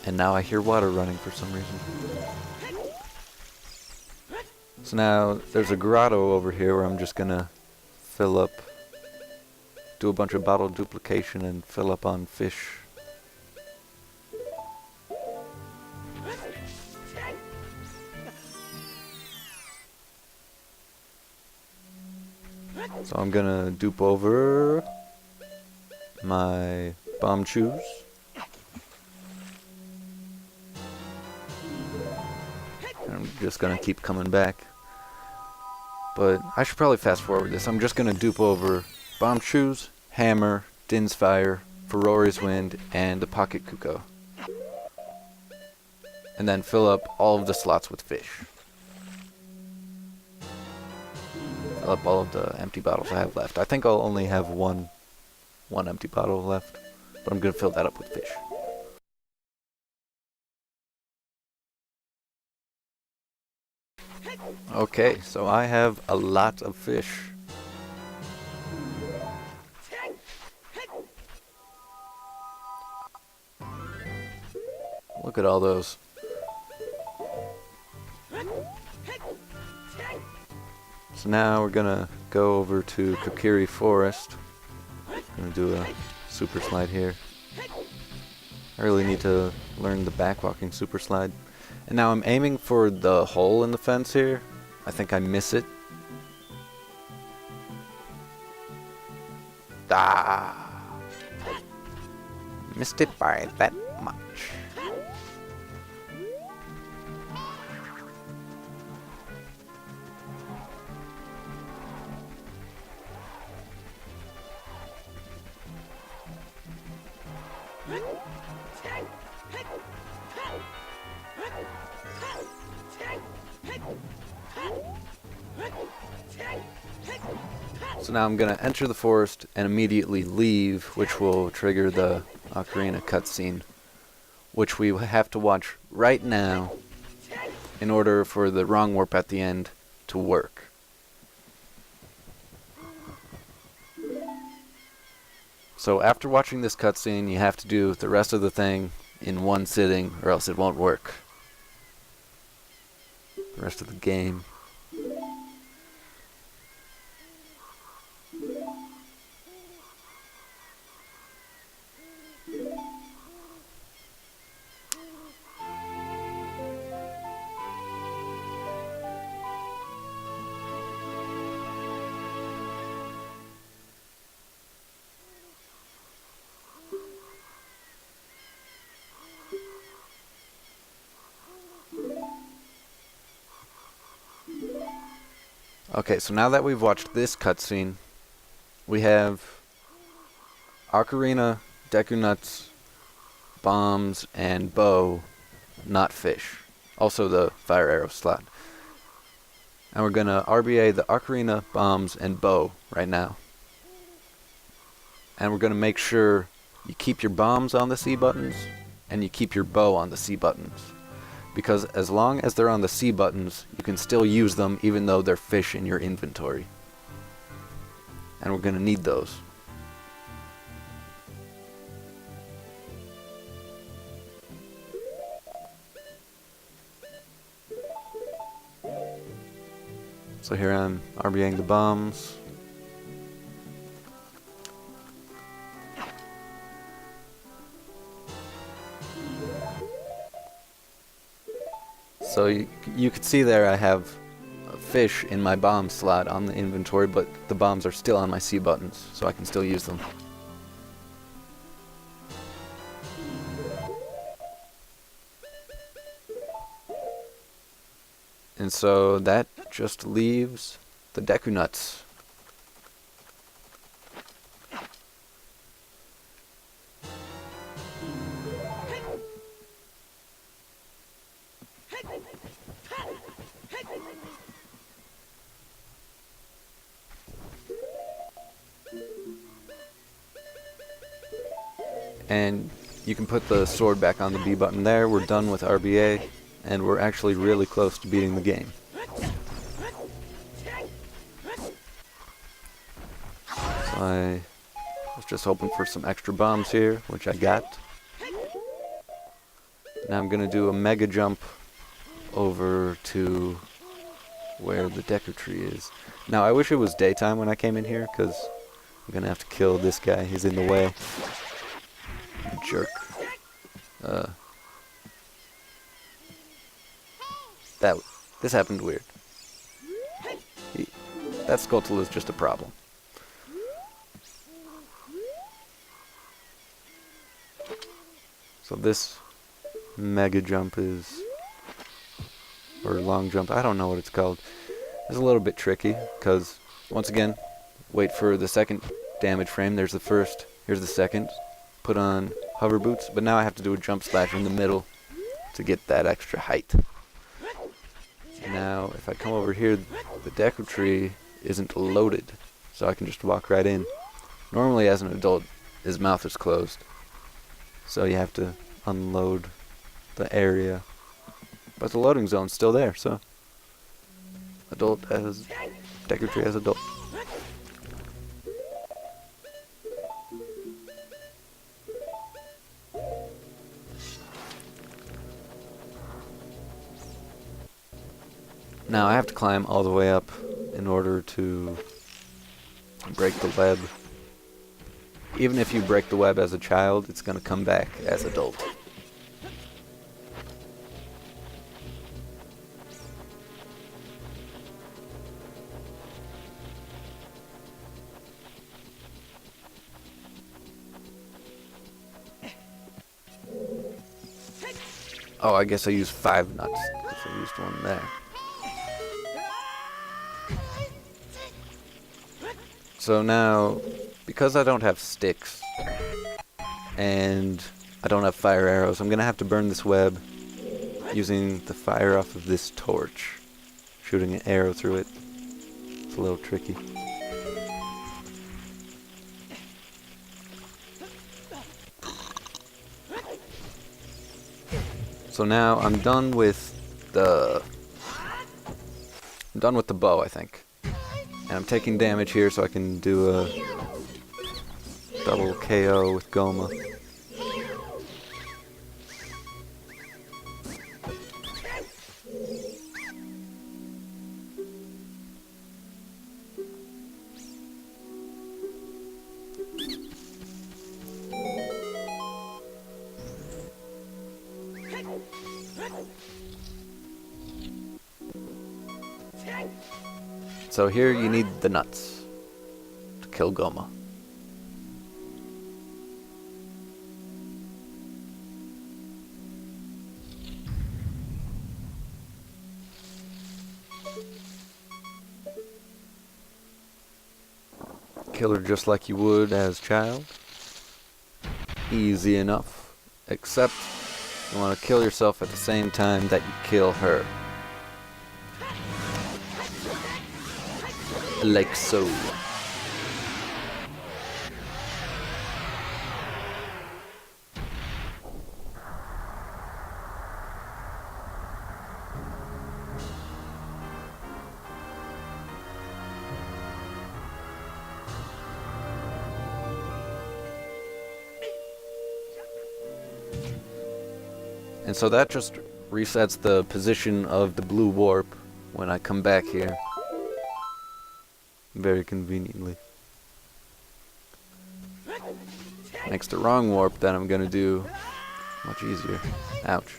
And now I hear water running for some reason. So now there's a grotto over here where I'm just gonna fill up, do a bunch of bottle duplication and fill up on fish. So I'm gonna dupe over my bomb chews. And I'm just gonna keep coming back. But I should probably fast forward this. I'm just gonna dupe over bomb chews, hammer, Din's Fire, Ferrari's Wind, and a pocket Kuko. And then fill up all of the slots with fish. Fill up all of the empty bottles I have left. I think I'll only have one empty bottle left, but I'm gonna fill that up with fish. Okay, so I have a lot of fish. Look at all those. So now we're gonna go over to Kokiri Forest. Gonna do a super slide here. I really need to learn the backwalking super slide. And now I'm aiming for the hole in the fence here. I think I miss it. Ah! Missed it by that much. So now I'm going to enter the forest and immediately leave, which will trigger the Ocarina cutscene, which we have to watch right now in order for the wrong warp at the end to work. So after watching this cutscene, you have to do the rest of the thing in one sitting, or else it won't work. The rest of the game. Okay, so now that we've watched this cutscene, we have Ocarina, Deku Nuts, bombs, and bow, not fish. Also the fire arrow slot. And we're gonna RBA the Ocarina, bombs, and bow right now. And we're gonna make sure you keep your bombs on the C buttons, and you keep your bow on the C buttons. Because as long as they're on the C buttons, you can still use them even though they're fish in your inventory. And we're gonna need those. So here I'm RBing the bombs. So you can see there I have a fish in my bomb slot on the inventory, but the bombs are still on my C buttons, so I can still use them. And so that just leaves the Deku Nuts. And you can put the sword back on the B button there. We're done with RBA, and we're actually really close to beating the game. So I was just hoping for some extra bombs here, which I got. Now I'm going to do a mega jump over to where the Deku Tree is. Now I wish it was daytime when I came in here, because I'm going to have to kill this guy. He's in the way. Jerk. This happened weird. That Skulltula is just a problem. So this mega jump is, or long jump, I don't know what it's called. It's a little bit tricky, because once again, wait for the second damage frame. There's the first, here's the second. Put on hover boots, but now I have to do a jump slash in the middle to get that extra height. Now, if I come over here, the Deku Tree isn't loaded, so I can just walk right in. Normally, as an adult, his mouth is closed, so you have to unload the area. But the loading zone's still there, so adult as Deku Tree as adult. Now I have to climb all the way up in order to break the web. even if you break the web as a child, it's going to come back as adult. Oh, I guess I used 5 nuts, because I used one there. So now, because I don't have sticks, and I don't have fire arrows, I'm going to have to burn this web using the fire off of this torch. Shooting an arrow through it. It's a little tricky. So now I'm done with the bow, I think. And I'm taking damage here so I can do a double KO with Goma. So here you need the nuts to kill Goma. Kill her just like you would as child. Easy enough. Except you want to kill yourself at the same time that you kill her. Like so. And so that just resets the position of the blue warp when I come back here. Very conveniently. Next to wrong warp, then I'm gonna do much easier. Ouch.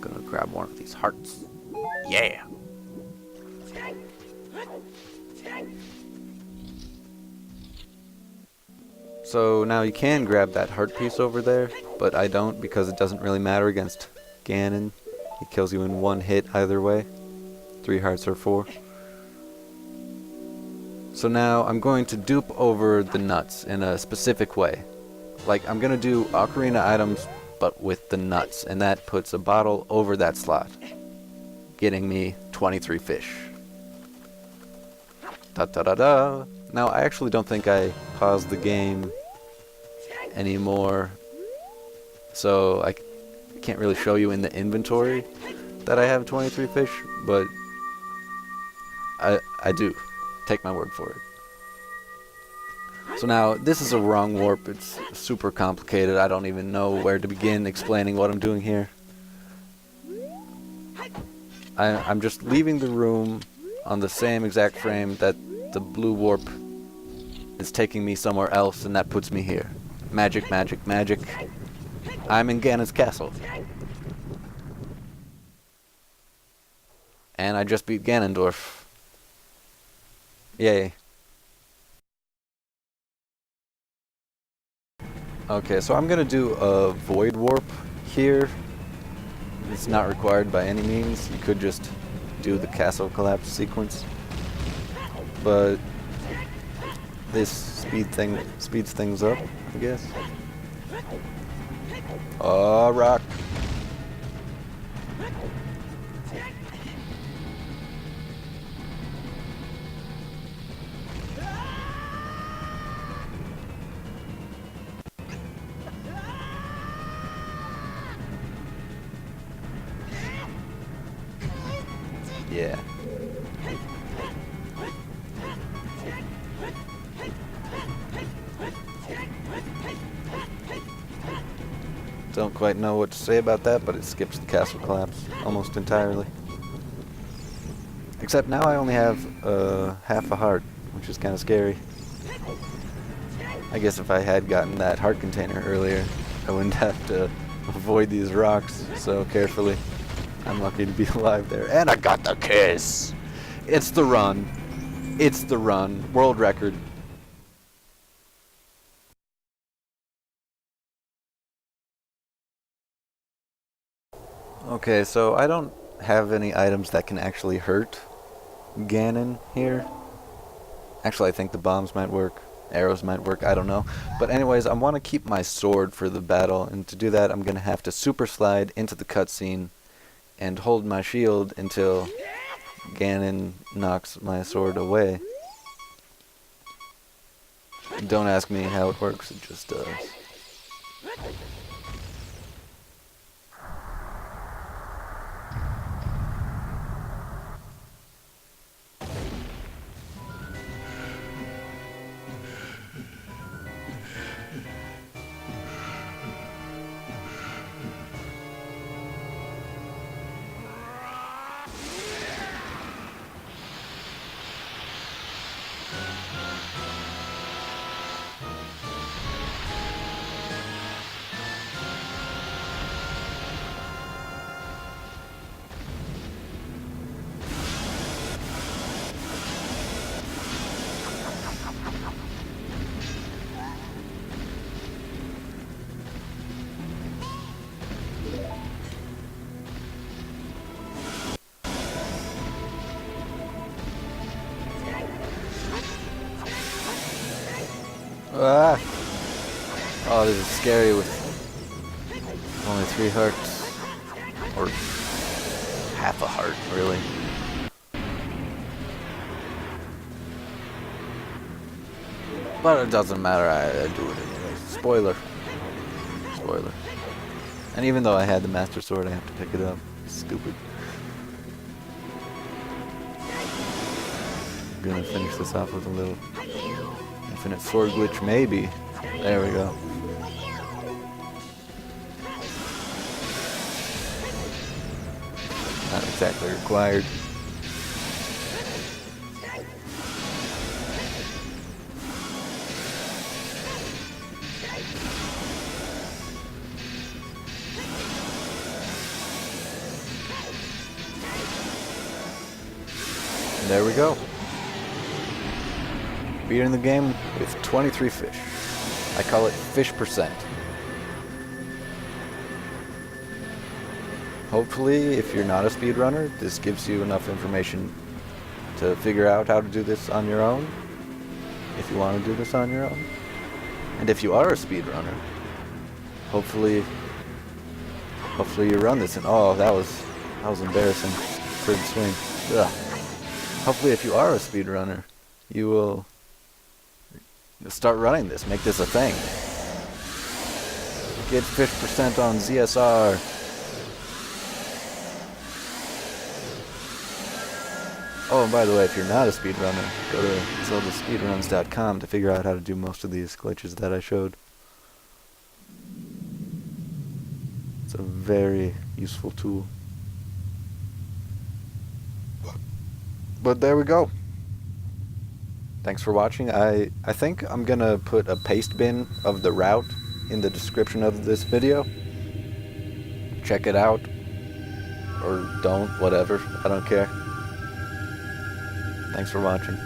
Gonna grab one of these hearts. Yeah! So now you can grab that heart piece over there, but I don't because it doesn't really matter against Ganon. He kills you in one hit either way. 3 hearts or 4. So now I'm going to dupe over the nuts in a specific way. Like I'm going to do Ocarina items but with the nuts, and that puts a bottle over that slot, getting me 23 fish. Da da da da. Now I actually don't think I paused the game anymore, so I can't really show you in the inventory that I have 23 fish, but I do. Take my word for it. So now, this is a wrong warp. It's super complicated. I don't even know where to begin explaining what I'm doing here. I'm just leaving the room on the same exact frame that the blue warp is taking me somewhere else, and that puts me here. Magic, magic, magic. I'm in Ganon's castle. And I just beat Ganondorf. Yay. Okay, so I'm gonna do a void warp here. It's not required by any means. You could just do the castle collapse sequence. But this speeds things up, I guess. Rock. Yeah. Don't quite know what to say about that, but it skips the castle collapse almost entirely. Except now I only have half a heart, which is kind of scary. I guess if I had gotten that heart container earlier, I wouldn't have to avoid these rocks so carefully. I'm lucky to be alive there. And I got the kiss! It's the run. It's the run. World record. Okay, so I don't have any items that can actually hurt Ganon here. Actually, I think the bombs might work. Arrows might work, I don't know. But anyways, I want to keep my sword for the battle, and to do that I'm going to have to super slide into the cutscene and hold my shield until Ganon knocks my sword away. Don't ask me how it works, it just does. Ah! Oh, this is scary with only 3 hearts. Or half a heart, really. But it doesn't matter, I do it anyway. Spoiler. Spoiler. And even though I had the Master Sword, I have to pick it up. Stupid. I'm gonna finish this off with a little infinite sword glitch, maybe. There we go. Not exactly required. And there we go. Beating the game with 23 fish. I call it fish percent. Hopefully, if you're not a speedrunner, this gives you enough information to figure out how to do this on your own. If you want to do this on your own. And if you are a speedrunner, hopefully you run this and oh, that was embarrassing. Third swing. Ugh. Hopefully if you are a speedrunner, you will start running this, make this a thing. Get fish percent on ZSR. Oh, and by the way, if you're not a speedrunner, go to zeldaspeedruns.com to figure out how to do most of these glitches that I showed. It's a very useful tool. But there we go. Thanks for watching. I think I'm gonna put a paste bin of the route in the description of this video. Check it out. Or don't, whatever. I don't care. Thanks for watching.